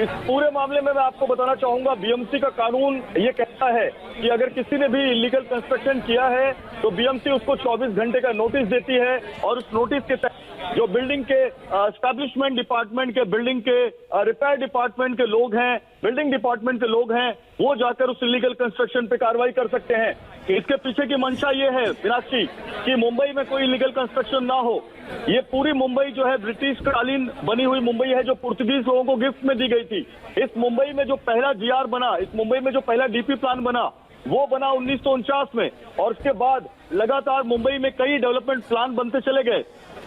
इस पूरे मामले में मैं आपको बताना चाहूंगा, बीएमसी का कानून ये कहता है कि अगर किसी ने भी इलीगल कंस्ट्रक्शन किया है तो बीएमसी उसको 24 घंटे का नोटिस देती है और उस नोटिस के तहत जो बिल्डिंग के एस्टैब्लिशमेंट डिपार्टमेंट के, बिल्डिंग के रिपेयर डिपार्टमेंट के लोग हैं, बिल्डिंग डिपार्टमेंट के लोग हैं, वो जाकर उस इलीगल कंस्ट्रक्शन पे कार्रवाई कर सकते हैं। इसके पीछे की मंशा ये है मीनाक्षी कि मुंबई में कोई इलीगल कंस्ट्रक्शन ना हो। ये पूरी मुंबई जो है ब्रिटिश कालीन बनी हुई मुंबई है, जो पुर्तगीज लोगों को गिफ्ट में दी गई थी। इस मुंबई में जो पहला जीआर बना, इस मुंबई में जो पहला डीपी प्लान बना, वो बना 1949 में और उसके बाद लगातार मुंबई में कई डेवलपमेंट प्लान बनते चले गए।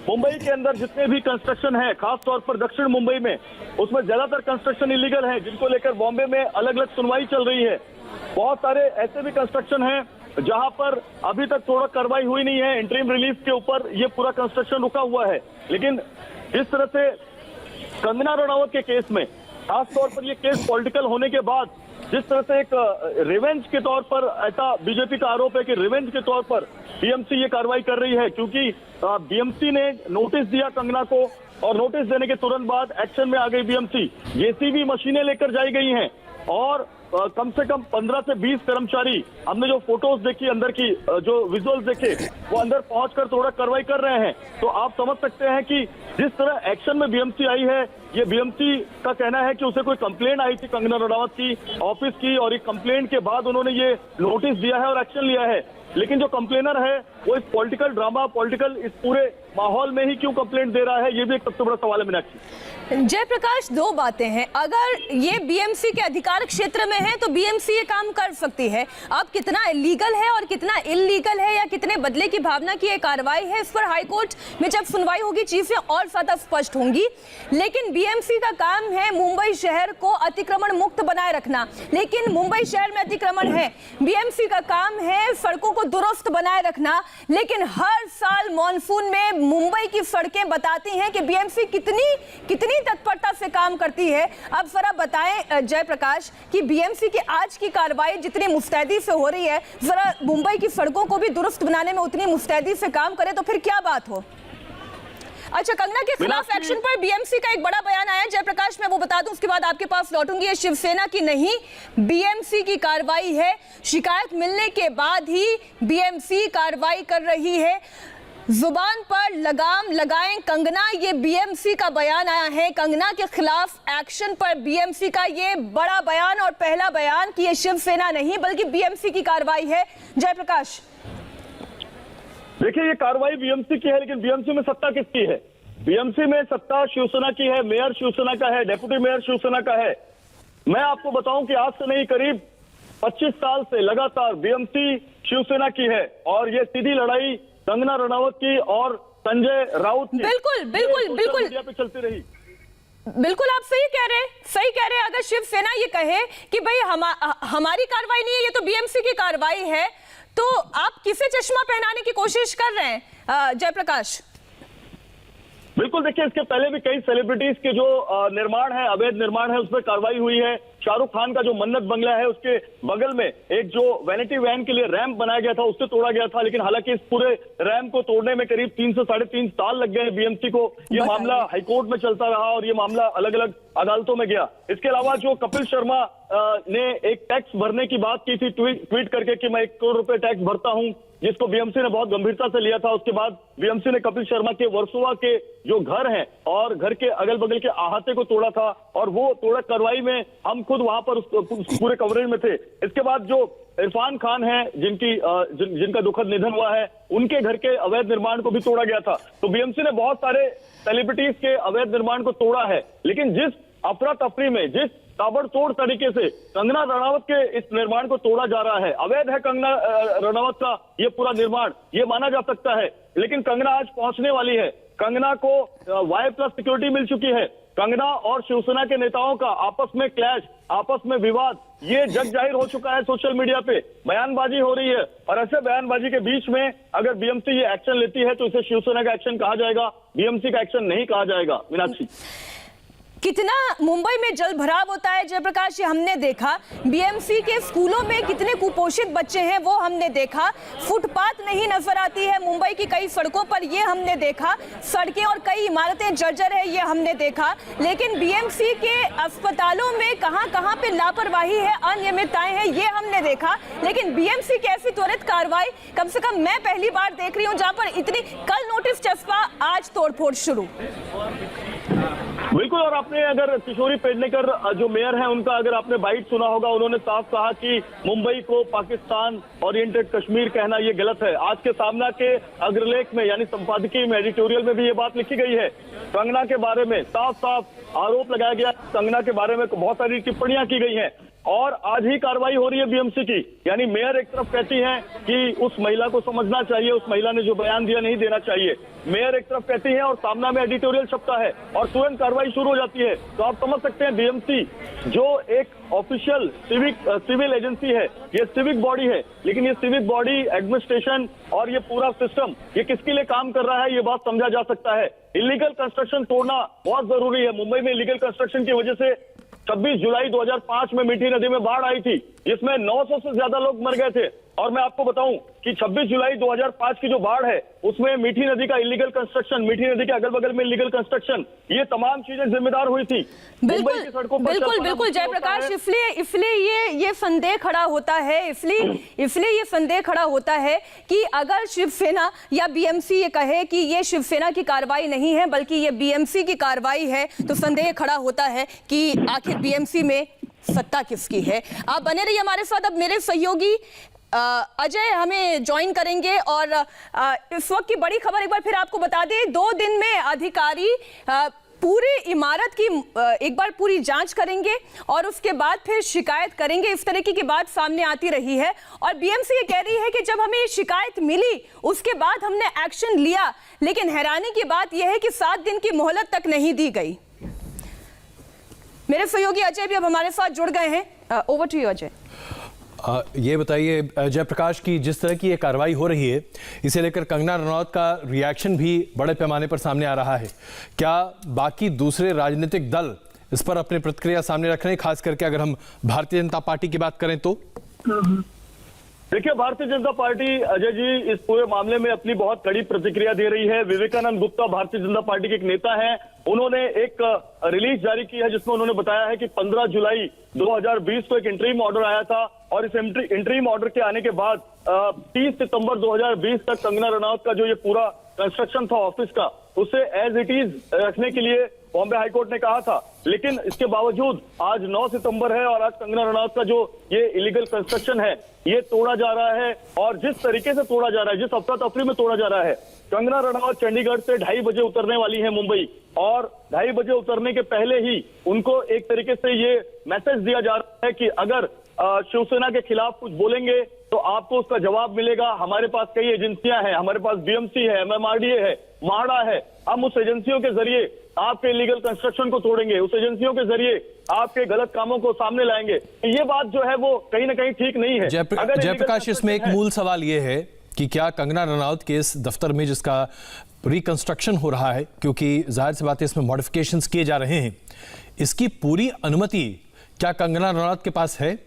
मुंबई के अंदर जितने भी कंस्ट्रक्शन है, खासतौर पर दक्षिण मुंबई में, उसमें ज्यादातर कंस्ट्रक्शन इलीगल है, जिनको लेकर बॉम्बे में अलग अलग सुनवाई चल रही है। बहुत सारे ऐसे भी कंस्ट्रक्शन हैं जहां पर अभी तक थोड़ा कार्रवाई हुई नहीं है। इंटरिम रिलीफ के ऊपर ये पूरा कंस्ट्रक्शन रुका हुआ है। लेकिन जिस तरह से कंगना रनावत के केस में खास तौर पर ये केस पॉलिटिकल होने के बाद जिस तरह से एक रिवेंज के तौर पर, ऐसा बीजेपी का आरोप है कि रिवेंज के तौर पर बीएमसी ये कार्रवाई कर रही है, क्योंकि बीएमसी ने नोटिस दिया कंगना को और नोटिस देने के तुरंत बाद एक्शन में आ गई बीएमसी। जेसीबी मशीनें लेकर जाई गई हैं और कम से कम 15 से 20 कर्मचारी, हमने जो फोटोज देखी अंदर की, जो विजुअल्स देखे, वो अंदर पहुंचकर थोड़ा कार्रवाई कर रहे हैं। तो आप समझ सकते हैं कि जिस तरह एक्शन में बीएमसी आई है, ये बीएमसी का कहना है कि उसे कोई कंप्लेंट आई थी कंगना रनावत की ऑफिस की, और एक कंप्लेंट के बाद उन्होंने ये नोटिस दिया है और एक्शन लिया है। लेकिन जो कंप्लेनर है वो इस पॉलिटिकल ड्रामा, पॉलिटिकल इस पूरे माहौल में ही क्यों कंप्लेंट दे रहा है, ये भी एक सबसे बड़ा सवाल है मीनाक्षी। जयप्रकाश, दो बातें हैं। अगर ये बीएमसी के अधिकार क्षेत्र में है तो बीएमसी ये काम कर सकती है। अब कितना लीगल है और कितना इलीगल है या कितने बदले की भावना की ये कार्रवाई है, इस पर हाईकोर्ट में जब सुनवाई होगी चीजें और ज्यादा स्पष्ट होंगी। लेकिन बीएमसी का काम है मुंबई शहर को अतिक्रमण मुक्त बनाए रखना, लेकिन मुंबई शहर में अतिक्रमण है। बीएमसी का काम है सड़कों को दुरुस्त बनाए रखना, लेकिन हर साल मॉनसून में मुंबई की सड़कें बताती हैं कि बीएमसी कितनी तत्परता से काम करती है। अब जरा बताएं जयप्रकाश कि बीएमसी की आज की कार्रवाई जितनी मुस्तैदी से हो रही है, जरा मुंबई की सड़कों को भी दुरुस्त बनाने में उतनी मुस्तैदी से काम करे तो फिर क्या बात हो। अच्छा, कंगना के खिलाफ एक्शन पर बीएमसी का एक बड़ा बयान आया जयप्रकाश, मैं वो बता दूं, उसके बाद आपके पास लौटूंगी। ये शिवसेना की नहीं, बीएमसी की कार्रवाई है। शिकायत मिलने के बाद ही बीएमसी कार्रवाई कर रही है। जुबान पर लगाम लगाएं कंगना, ये बीएमसी का बयान आया है। कंगना के खिलाफ एक्शन पर बीएमसी का ये बड़ा बयान और पहला बयान कि ये शिवसेना नहीं बल्कि बीएमसी की कार्रवाई है। जयप्रकाश, देखिए, ये कार्रवाई बीएमसी की है, लेकिन बीएमसी में सत्ता किसकी है? बीएमसी में सत्ता शिवसेना की है, मेयर शिवसेना का है, डेप्यूटी मेयर शिवसेना का है। मैं आपको बताऊं कि आज से नहीं, करीब 25 साल से लगातार बीएमसी शिवसेना की है और ये सीधी लड़ाई कंगना रनावत की और संजय राउत की बिल्कुल मीडिया पे चलती रही। बिल्कुल आप सही कह रहे हैं। अगर शिवसेना ये कहे कि भाई हमारी कार्रवाई नहीं है, ये तो बीएमसी की कार्रवाई है, तो आप किसे चश्मा पहनाने की कोशिश कर रहे हैं जयप्रकाश? बिल्कुल, देखिए, इसके पहले भी कई सेलिब्रिटीज के जो निर्माण है, अवैध निर्माण है, उस पर कार्रवाई हुई है। शाहरुख खान का जो मन्नत बंगला है उसके बगल में एक जो वैनिटी वैन के लिए रैंप बनाया गया था उससे तोड़ा गया था, लेकिन हालांकि इस पूरे रैंप को तोड़ने में करीब 3 से 3.5 साल लग गए बीएमसी को। ये मामला हाईकोर्ट में चलता रहा और ये मामला अलग अलग अदालतों में गया। इसके अलावा जो कपिल शर्मा ने एक टैक्स भरने की बात की थी ट्वीट करके कि मैं 1 करोड़ रुपए टैक्स भरता हूं, जिसको बीएमसी ने बहुत गंभीरता से लिया था। उसके बाद बीएमसी ने कपिल शर्मा के वर्सोवा के जो घर हैं और घर के अगल बगल के अहाते को तोड़ा था और वो तोड़ा कार्रवाई में हम खुद वहां पर उस पूरे कवरेज में थे। इसके बाद जो इरफान खान है जिनका दुखद निधन हुआ है, उनके घर के अवैध निर्माण को भी तोड़ा गया था। तो बीएमसी ने बहुत सारे सेलिब्रिटीज के अवैध निर्माण को तोड़ा है, लेकिन जिस अफरा तफरी में, जिस ताबड़तोड़ तरीके से कंगना रनावत के इस निर्माण को तोड़ा जा रहा है, अवैध है कंगना रनावत का ये पूरा निर्माण, ये माना जा सकता है। लेकिन कंगना आज पहुंचने वाली है, कंगना को Y+ सिक्योरिटी मिल चुकी है। कंगना और शिवसेना के नेताओं का आपस में क्लैश, आपस में विवाद, ये जग जाहिर हो चुका है। सोशल मीडिया पे बयानबाजी हो रही है और ऐसे बयानबाजी के बीच में अगर बीएमसी ये एक्शन लेती है तो इसे शिवसेना का एक्शन कहा जाएगा, बीएमसी का एक्शन नहीं कहा जाएगा। मीनाक्षी, कितना मुंबई में जल भराव होता है जयप्रकाश, ये हमने देखा। बीएमसी के स्कूलों में कितने कुपोषित बच्चे हैं वो हमने देखा। फुटपाथ नहीं नजर आती है मुंबई की कई सड़कों पर, ये हमने देखा। सड़कें और कई इमारतें जर्जर है, ये हमने देखा। लेकिन बीएमसी के अस्पतालों में कहां पे लापरवाही है, अनियमितताएं हैं, ये हमने देखा। लेकिन बीएमसी की ऐसी त्वरित कार्रवाई कम से कम मैं पहली बार देख रही हूं, जहां पर इतनी कल नोटिस चस्पा, आज तोड़फोड़ शुरू। बिल्कुल, और आपने अगर किशोरी पेडनेकर जो मेयर हैं उनका अगर आपने बाइट सुना होगा, उन्होंने साफ कहा कि मुंबई को पाकिस्तान ओरिएंटेड कश्मीर कहना ये गलत है। आज के सामना के अग्रलेख में यानी संपादकीय में, एडिटोरियल में भी ये बात लिखी गई है। कंगना के बारे में साफ साफ आरोप लगाया गया, कंगना के बारे में बहुत सारी टिप्पणियां की गई हैं और आज ही कार्रवाई हो रही है बीएमसी की। यानी मेयर एक तरफ कहती हैं कि उस महिला को समझना चाहिए, उस महिला ने जो बयान दिया नहीं देना चाहिए। मेयर एक तरफ कहती है और सामना में एडिटोरियल छपता है और तुरंत कार्रवाई शुरू हो जाती है। तो आप समझ सकते हैं बीएमसी जो एक ऑफिशियल सिविल एजेंसी है, ये सिविक बॉडी है, लेकिन ये सिविक बॉडी एडमिनिस्ट्रेशन और ये पूरा सिस्टम ये किसके लिए काम कर रहा है, ये बात समझा जा सकता है। इलीगल कंस्ट्रक्शन तोड़ना बहुत जरूरी है। मुंबई में इलीगल कंस्ट्रक्शन की वजह से 26 जुलाई 2005 में मीठी नदी में बाढ़ आई थी, जिसमें 900 से ज्यादा लोग मर गए थे। और मैं आपको बताऊं कि 26 जुलाई 2005 की जो बाढ़ है उसमें मीठी नदी का इलीगल कंस्ट्रक्शन, मीठी नदी के अगल बगल में इलीगल कंस्ट्रक्शन, ये तमाम चीजें जिम्मेदार हुई थी। बिल्कुल जयप्रकाश, इसलिए ये संदेह खड़ा होता है, इसलिए ये संदेह खड़ा होता है कि अगर शिवसेना या बीएमसी ये कहे कि ये शिवसेना की कार्रवाई नहीं है बल्कि ये बीएमसी की कार्रवाई है, तो संदेह खड़ा होता है कि आखिर बीएमसी में सत्ता किसकी है। आप बने रहिए हमारे साथ। अब मेरे सहयोगी अजय हमें ज्वाइन करेंगे और इस वक्त की बड़ी खबर एक बार फिर आपको बता दें। 2 दिन में अधिकारी पूरी इमारत की एक बार पूरी जांच करेंगे और उसके बाद फिर शिकायत करेंगे। इस तरीके की बात सामने आती रही है और बीएमसी ये कह रही है कि जब हमें शिकायत मिली उसके बाद हमने एक्शन लिया, लेकिन हैरानी की बात यह है कि 7 दिन की मोहलत तक नहीं दी गई। मेरे सहयोगी अजय भी अब हमारे साथ जुड़ गए हैं। Over to you Ajay. ये बताइए जयप्रकाश की जिस तरह की ये कार्रवाई हो रही है, इसे लेकर कंगना रनौत का रिएक्शन भी बड़े पैमाने पर सामने आ रहा है। क्या बाकी दूसरे राजनीतिक दल इस पर अपनी प्रतिक्रिया सामने रख रहे हैं, खास करके अगर हम भारतीय जनता पार्टी की बात करें तो? देखिए, भारतीय जनता पार्टी अजय जी इस पूरे मामले में अपनी बहुत कड़ी प्रतिक्रिया दे रही है। विवेकानंद गुप्ता भारतीय जनता पार्टी के एक नेता हैं, उन्होंने एक रिलीज जारी की है जिसमें उन्होंने बताया है कि 15 जुलाई 2020 को एक इंटरिम ऑर्डर आया था और इस इंटरिम ऑर्डर के आने के बाद 30 सितंबर 2020 तक कंगना रनौत का जो ये पूरा कंस्ट्रक्शन था ऑफिस का, उसे एज इट इज रखने के लिए बॉम्बे हाईकोर्ट ने कहा था। लेकिन इसके बावजूद आज 9 सितंबर है और आज कंगना रनौत का जो ये इलीगल कंस्ट्रक्शन है ये तोड़ा जा रहा है। और जिस तरीके से तोड़ा जा रहा है, जिस अफरा तफरी में तोड़ा जा रहा है, कंगना रनौत चंडीगढ़ से 2:30 बजे उतरने वाली है मुंबई और 2:30 बजे उतरने के पहले ही उनको एक तरीके से ये मैसेज दिया जा रहा है कि अगर शिवसेना के खिलाफ कुछ बोलेंगे तो आपको उसका जवाब मिलेगा। हमारे पास कई एजेंसियां हैं, हमारे पास बीएमसी है, MMRDA है, माड़ा है, हम उस एजेंसियों के जरिए आपके इलीगल कंस्ट्रक्शन को तोड़ेंगे, उस एजेंसियों के जरिए आपके गलत कामों को सामने लाएंगे। ये बात जो है वो कहीं ना कहीं ठीक नहीं है। जयप्रकाश, इसमें एक मूल सवाल ये है कि क्या कंगना रनौत के इस दफ्तर में जिसका रिकंस्ट्रक्शन हो रहा है, क्योंकि जाहिर सी बात है इसमें मॉडिफिकेशंस किए जा रहे हैं, इसकी पूरी अनुमति क्या कंगना रनौत के पास है?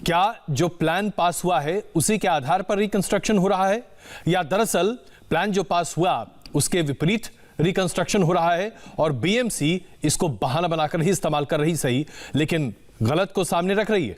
क्या जो प्लान पास हुआ है उसी के आधार पर रिकंस्ट्रक्शन हो रहा है, या दरअसल प्लान जो पास हुआ उसके विपरीत रिकंस्ट्रक्शन हो रहा है और बीएमसी इसको बहाना बनाकर ही इस्तेमाल कर रही, सही, लेकिन गलत को सामने रख रही है?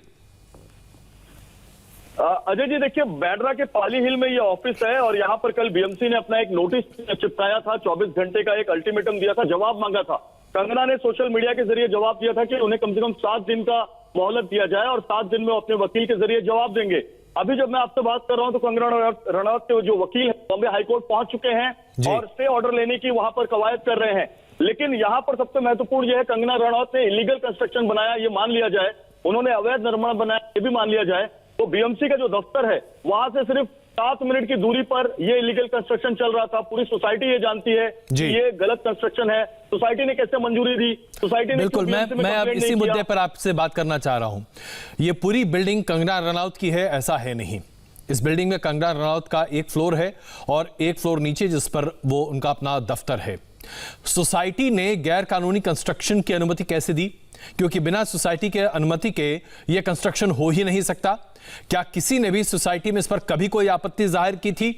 अजय जी देखिए, बैड्रा के पाली हिल में ये ऑफिस है और यहाँ पर कल बीएमसी ने अपना एक नोटिस चिपकाया था, 24 घंटे का एक अल्टीमेटम दिया था, जवाब मांगा था। कंगना ने सोशल मीडिया के जरिए जवाब दिया था कि उन्हें कम से कम 7 दिन का मोहलत दिया जाए और 7 दिन में वो अपने वकील के जरिए जवाब देंगे। अभी जब मैं आपसे बात कर रहा हूं तो कंगना रनौत के जो वकील है बॉम्बे हाईकोर्ट पहुंच चुके हैं और स्टे ऑर्डर लेने की वहां पर कवायद कर रहे हैं। लेकिन यहाँ पर सबसे महत्वपूर्ण यह है, कंगना रनौत ने इलीगल कंस्ट्रक्शन बनाया ये मान लिया जाए, उन्होंने अवैध निर्माण बनाया ये भी मान लिया जाए, तो बीएमसी का जो दफ्तर है वहां से सिर्फ 7 मिनट की दूरी पर ये इलीगल कंस्ट्रक्शन चल रहा था। पूरी सोसाइटी ये जानती है कि ये गलत कंस्ट्रक्शन है। सोसाइटी ने कैसे मंजूरी दी? सोसाइटी ने बिल्कुल, मैं अब इसी मुद्दे पर आपसे बात करना चाह रहा हूं। ये पूरी बिल्डिंग कंगना रनौत की है ऐसा है नहीं। इस बिल्डिंग में कंगना रनौत का एक फ्लोर है और एक फ्लोर नीचे जिस पर वो उनका अपना दफ्तर है। सोसाइटी ने गैर कानूनी कंस्ट्रक्शन की अनुमति कैसे दी? क्योंकि बिना सोसाइटी के अनुमति के यह कंस्ट्रक्शन हो ही नहीं सकता। क्या किसी ने भी सोसाइटी में इस पर कभी कोई आपत्ति जाहिर की थी?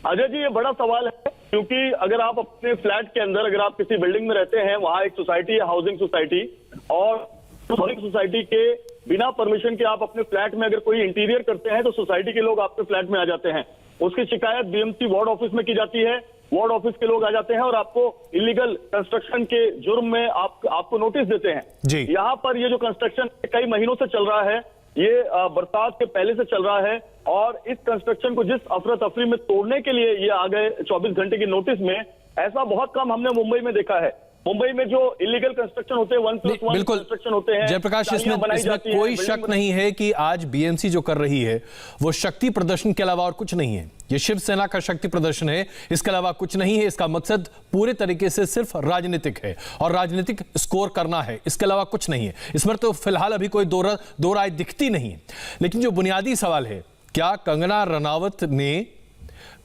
अजय जी, ये बड़ा सवाल है, क्योंकि अगर आप अपने फ्लैट के अंदर, अगर आप किसी बिल्डिंग में रहते हैं, वहां एक सोसाइटी है, हाउसिंग सोसाइटी, और सोसाइटी के बिना परमिशन के आप अपने फ्लैट में अगर कोई इंटीरियर करते हैं तो सोसाइटी के लोग आपके फ्लैट में आ जाते हैं। उसकी शिकायत बीएमसी वार्ड ऑफिस में की जाती है, वार्ड ऑफिस के लोग आ जाते हैं और आपको इलीगल कंस्ट्रक्शन के जुर्म में आपको नोटिस देते हैं। यहाँ पर ये जो कंस्ट्रक्शन कई महीनों से चल रहा है, ये बरसात के पहले से चल रहा है और इस कंस्ट्रक्शन को जिस अफरा तफरी में तोड़ने के लिए ये आ गए 24 घंटे की नोटिस में, ऐसा बहुत कम हमने मुंबई में देखा है। मुंबई में जो इलीगल कंस्ट्रक्शन होते हैं 1+1 बिल्कुल कंस्ट्रक्शन होते हैं, जयप्रकाश, इसमें कोई शक नहीं है कि आज बीएमसी जो कर रही है वो शक्ति प्रदर्शन के अलावा और कुछ नहीं है। ये शिवसेना का शक्ति प्रदर्शन है, इसके अलावा कुछ नहीं है। इसका मकसद पूरे तरीके से सिर्फ राजनीतिक है और राजनीतिक स्कोर करना है, इसके अलावा कुछ नहीं है। इसमें तो फिलहाल अभी कोई दो राय दिखती नहीं है। लेकिन जो बुनियादी सवाल है, क्या कंगना रनावत ने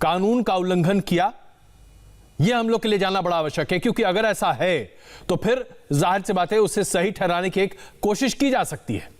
कानून का उल्लंघन किया, यह हम लोग के लिए जानना बड़ा आवश्यक है, क्योंकि अगर ऐसा है तो फिर जाहिर सी बात है उसे सही ठहराने की एक कोशिश की जा सकती है।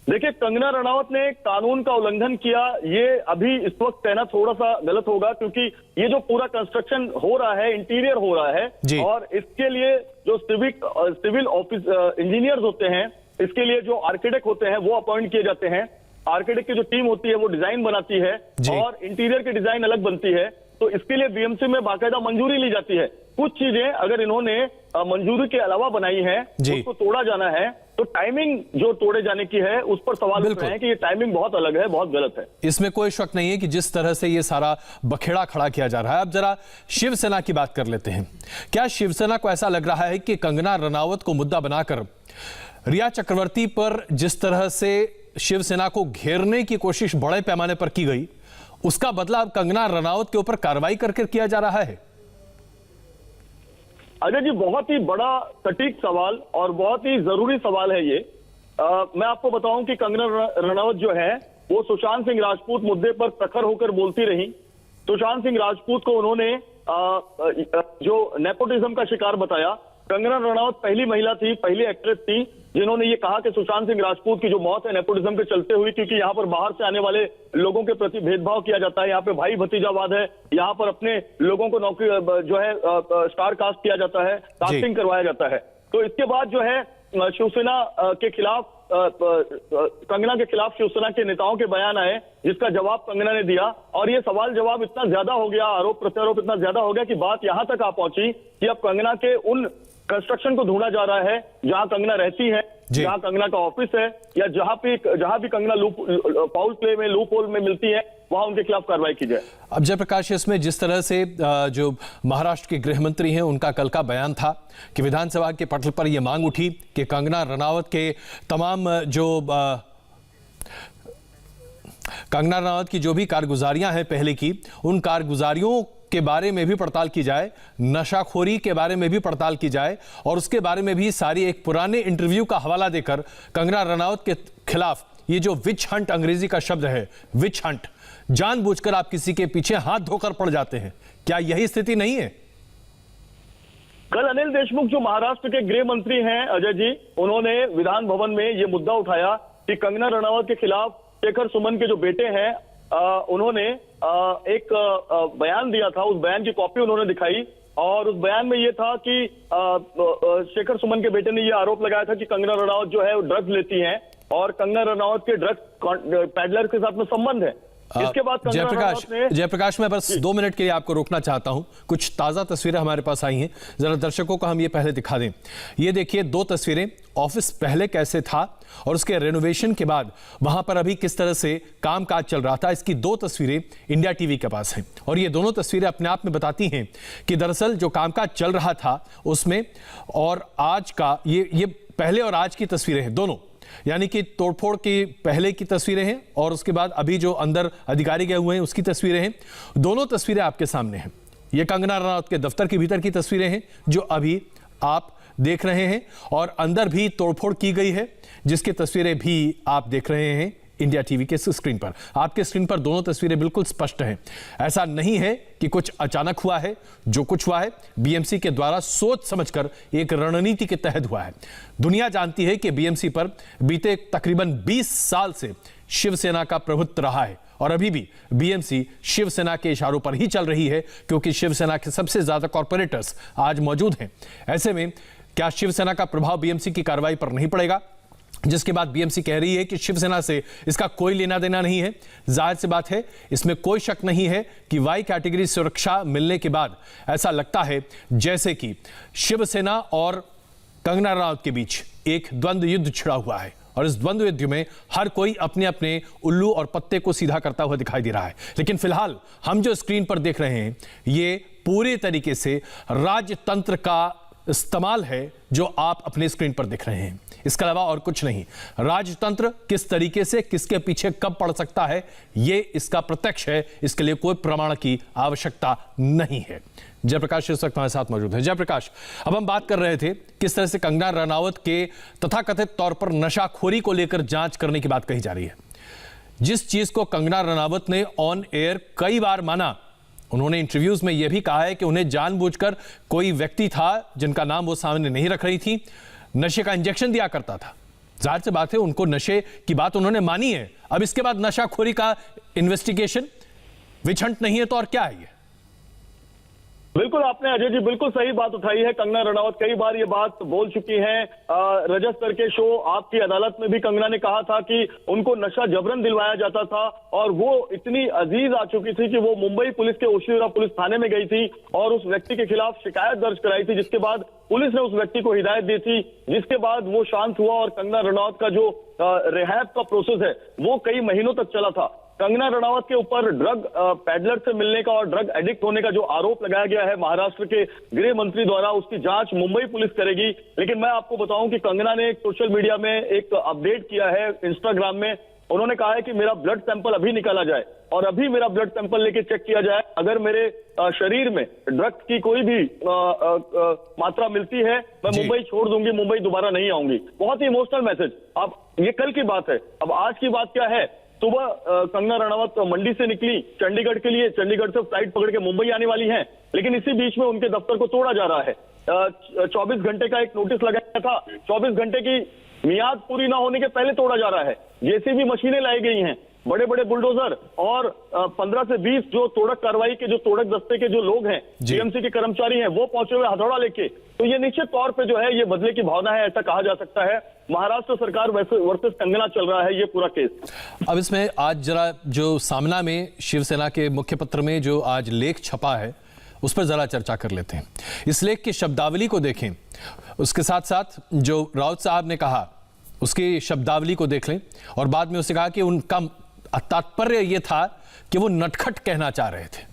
देखिए, कंगना रनावत ने कानून का उल्लंघन किया, ये अभी इस वक्त कहना थोड़ा सा गलत होगा, क्योंकि ये जो पूरा कंस्ट्रक्शन हो रहा है, इंटीरियर हो रहा है, और इसके लिए जो सिविल ऑफिस इंजीनियर्स होते हैं, इसके लिए जो आर्किटेक्ट होते हैं वो अपॉइंट किए जाते हैं। आर्किटेक्ट की जो टीम होती है वो डिजाइन बनाती है और इंटीरियर की डिजाइन अलग बनती है। तो इसके लिए बीएमसी में बाकायदा मंजूरी ली जाती है। कुछ चीजें अगर इन्होंने मंजूरी के अलावा बनाई है, उसको तोड़ा जाना है, तो टाइमिंग जो तोड़े जाने की है उस पर सवाल उठ रहे हैं कि ये टाइमिंग बहुत अलग है, बहुत गलत है। इसमें कोई शक नहीं है कि जिस तरह से ये सारा बखेड़ा खड़ा किया जा रहा है। अब जरा शिवसेना की बात कर लेते हैं। क्या शिवसेना को ऐसा लग रहा है कि कंगना रनावत को मुद्दा बनाकर रिया चक्रवर्ती पर जिस तरह से शिवसेना को घेरने की कोशिश बड़े पैमाने पर की गई, उसका बदला अब कंगना रनावत के ऊपर कार्रवाई करके किया जा रहा है? अजय जी, बहुत ही बड़ा सटीक सवाल और बहुत ही जरूरी सवाल है ये। मैं आपको बताऊं कि कंगना रनावत जो है वो सुशांत सिंह राजपूत मुद्दे पर प्रखर होकर बोलती रही। सुशांत सिंह राजपूत को उन्होंने जो नेपोटिज्म का शिकार बताया। कंगना रनावत पहली महिला थी, पहली एक्ट्रेस थी जिन्होंने ये कहा कि सुशांत सिंह राजपूत की जो मौत है नेपोटिज्म के चलते हुई, क्योंकि यहाँ पर बाहर से आने वाले लोगों के प्रति भेदभाव किया जाता है, यहाँ पे भाई भतीजावाद है, यहाँ पर अपने लोगों को नौकरी जो है स्टार कास्ट किया जाता है, कास्टिंग करवाया जाता है। तो इसके बाद जो है शिवसेना के खिलाफ, कंगना के खिलाफ शिवसेना के नेताओं के बयान आए, जिसका जवाब कंगना ने दिया। और ये सवाल जवाब इतना ज्यादा हो गया, आरोप प्रत्यारोप इतना ज्यादा हो गया कि बात यहां तक आ पहुंची कि अब कंगना के उन कंस्ट्रक्शन को ढूंढा जा रहा है जहां कंगना रहती है, जहां कंगना का ऑफिस है, या जहां भी कंगना फाउल प्ले में, लूप होल में मिलती है, वहां उनके खिलाफ कार्रवाई की जाए। अब जयप्रकाश, इसमें जिस तरह से जो महाराष्ट्र के गृह मंत्री हैं उनका कल का बयान था कि विधानसभा के पटल पर यह मांग उठी कि कंगना रनावत के तमाम जो कंगना रनावत की जो भी कारगुजारियां हैं पहले की, उन कारगुजारियों के बारे में भी पड़ताल की जाए, नशाखोरी के बारे में भी पड़ताल की जाए, और उसके बारे में भी सारी एक पुराने इंटरव्यू का हवाला देकर कंगना रनावत के खिलाफ ये जो विच हंट, अंग्रेजी का शब्द है विच हंट, जानबूझकर आप किसी के पीछे हाथ धोकर पड़ जाते हैं, क्या यही स्थिति नहीं है? कल अनिल देशमुख जो महाराष्ट्र के गृह मंत्री हैं अजय जी, उन्होंने विधान भवन में ये मुद्दा उठाया कि कंगना रनावत के खिलाफ शेखर सुमन के जो बेटे हैं उन्होंने एक बयान दिया था। उस बयान की कॉपी उन्होंने दिखाई और उस बयान में ये था कि शेखर सुमन के बेटे ने ये आरोप लगाया था कि कंगना रनावत जो है वो ड्रग्स लेती हैं और कंगना रनावत के ड्रग्स पैडलर के साथ में संबंध है। इसके बाद जयप्रकाश, मैं बस 2 मिनट के लिए आपको रोकना चाहता हूं। कुछ ताजा तस्वीरें हमारे पास आई हैं, जरा दर्शकों को हम ये पहले दिखा दें। ये देखिए 2 तस्वीरें, ऑफिस पहले कैसे था और उसके रेनोवेशन के बाद वहां पर अभी किस तरह से कामकाज चल रहा था। इसकी 2 तस्वीरें इंडिया टीवी के पास हैं और ये दोनों तस्वीरें अपने आप में बताती हैं कि दरअसल जो कामकाज चल रहा था उसमें और आज का, ये पहले और आज की तस्वीरें हैं दोनों, यानी कि तोड़फोड़ की पहले की तस्वीरें हैं और उसके बाद अभी जो अंदर अधिकारी गए हुए हैं उसकी तस्वीरें हैं। दोनों तस्वीरें आपके सामने हैं। ये कंगना रनावत के दफ्तर के भीतर की तस्वीरें हैं जो अभी आप देख रहे हैं और अंदर भी तोड़फोड़ की गई है जिसकी तस्वीरें भी आप देख रहे हैं इंडिया टीवी के स्क्रीन पर। आपके स्क्रीन पर दोनों तस्वीरें बिल्कुल स्पष्ट हैं। ऐसा नहीं है कि कुछ अचानक हुआ है, जो कुछ हुआ है बीएमसी के द्वारा सोच समझकर एक रणनीति के तहत हुआ है। दुनिया जानती है कि बीएमसी पर बीते तकरीबन 20 साल से शिवसेना का प्रभुत्व रहा है और अभी भी बीएमसी शिवसेना के इशारों पर ही चल रही है, क्योंकि शिवसेना के सबसे ज्यादा कॉर्पोरेटर्स आज मौजूद हैं। ऐसे में क्या शिवसेना का प्रभाव बीएमसी की कार्रवाई पर नहीं पड़ेगा, जिसके बाद बीएमसी कह रही है कि शिवसेना से इसका कोई लेना देना नहीं है। जाहिर सी बात है, इसमें कोई शक नहीं है कि वाई कैटेगरी सुरक्षा मिलने के बाद ऐसा लगता है जैसे कि शिवसेना और कंगना रनावत के बीच एक द्वंद्व युद्ध छिड़ा हुआ है और इस द्वंद्व युद्ध में हर कोई अपने अपने उल्लू और पत्ते को सीधा करता हुआ दिखाई दे रहा है। लेकिन फिलहाल हम जो स्क्रीन पर देख रहे हैं ये पूरे तरीके से राजतंत्र का इस्तेमाल है जो आप अपने स्क्रीन पर देख रहे हैं, इसके अलावा और कुछ नहीं। राजतंत्र किस तरीके से किसके पीछे कब पड़ सकता है ये इसका प्रत्यक्ष है, इसके लिए कोई प्रमाण की आवश्यकता नहीं है। जयप्रकाश इस वक्त हमारे साथ मौजूद है। जयप्रकाश, अब हम बात कर रहे थे किस तरह से कंगना रनावत के तथाकथित तौर पर नशाखोरी को लेकर जांच करने की बात कही जा रही है। जिस चीज को कंगना रनावत ने ऑन एयर कई बार माना, उन्होंने इंटरव्यूज में यह भी कहा है कि उन्हें जानबूझकर कोई व्यक्ति था जिनका नाम वो सामने नहीं रख रही थी, नशे का इंजेक्शन दिया करता था। जाहिर सी बात है उनको नशे की बात उन्होंने मानी है। अब इसके बाद नशाखोरी का इन्वेस्टिगेशन विछंट नहीं है तो और क्या है ये? बिल्कुल आपने अजय जी बिल्कुल सही बात उठाई है। कंगना रनावत कई बार ये बात बोल चुकी हैं। रजत सर के शो आपकी अदालत में भी कंगना ने कहा था कि उनको नशा जबरन दिलवाया जाता था और वो इतनी अजीज आ चुकी थी कि वो मुंबई पुलिस के ओशिवरा पुलिस थाने में गई थी और उस व्यक्ति के खिलाफ शिकायत दर्ज कराई थी, जिसके बाद पुलिस ने उस व्यक्ति को हिदायत दी थी, जिसके बाद वो शांत हुआ और कंगना रनावत का जो रिहैब का प्रोसेस है वो कई महीनों तक चला था। कंगना रनावत के ऊपर ड्रग पैडलर से मिलने का और ड्रग एडिक्ट होने का जो आरोप लगाया गया है महाराष्ट्र के गृह मंत्री द्वारा, उसकी जांच मुंबई पुलिस करेगी। लेकिन मैं आपको बताऊं कि कंगना ने एक सोशल मीडिया में एक अपडेट किया है इंस्टाग्राम में। उन्होंने कहा है कि मेरा ब्लड सैंपल अभी निकाला जाए और अभी मेरा ब्लड सैंपल लेके चेक किया जाए, अगर मेरे शरीर में ड्रग्स की कोई भी मात्रा मिलती है मैं मुंबई छोड़ दूंगी, मुंबई दोबारा नहीं आऊंगी। बहुत ही इमोशनल मैसेज। अब ये कल की बात है, अब आज की बात क्या है? सुबह कंगना रनावत मंडी से निकली चंडीगढ़ के लिए, चंडीगढ़ से फ्लाइट पकड़ के मुंबई आने वाली हैं, लेकिन इसी बीच में उनके दफ्तर को तोड़ा जा रहा है। 24 घंटे का एक नोटिस लगाया था, 24 घंटे की मियाद पूरी ना होने के पहले तोड़ा जा रहा है। जेसीबी मशीनें लाई गई हैं, बड़े बड़े बुलडोजर और 15 से 20 जो तोड़क कार्रवाई के जो तोड़क दस्ते के जो लोग हैं, जीएमसी के कर्मचारी हैं, वो पहुंचे हुए हथौड़ा लेके। तो ये निश्चित तौर पे जो है ये बदले की भावना है, ऐसा कहा जा सकता है। महाराष्ट्र सरकार वर्सेस कंगना चल रहा है ये पूरा केस। अब इसमें आज जरा जो सामना में शिवसेना के मुख्य पत्र में जो आज लेख छपा है उस पर जरा चर्चा कर लेते हैं। इस लेख की शब्दावली को देखें, उसके साथ साथ जो राउत साहब ने कहा उसकी शब्दावली को देख लें और बाद में उसने कहा कि उनका तात्पर्य यह था कि वो नटखट कहना चाह रहे थे।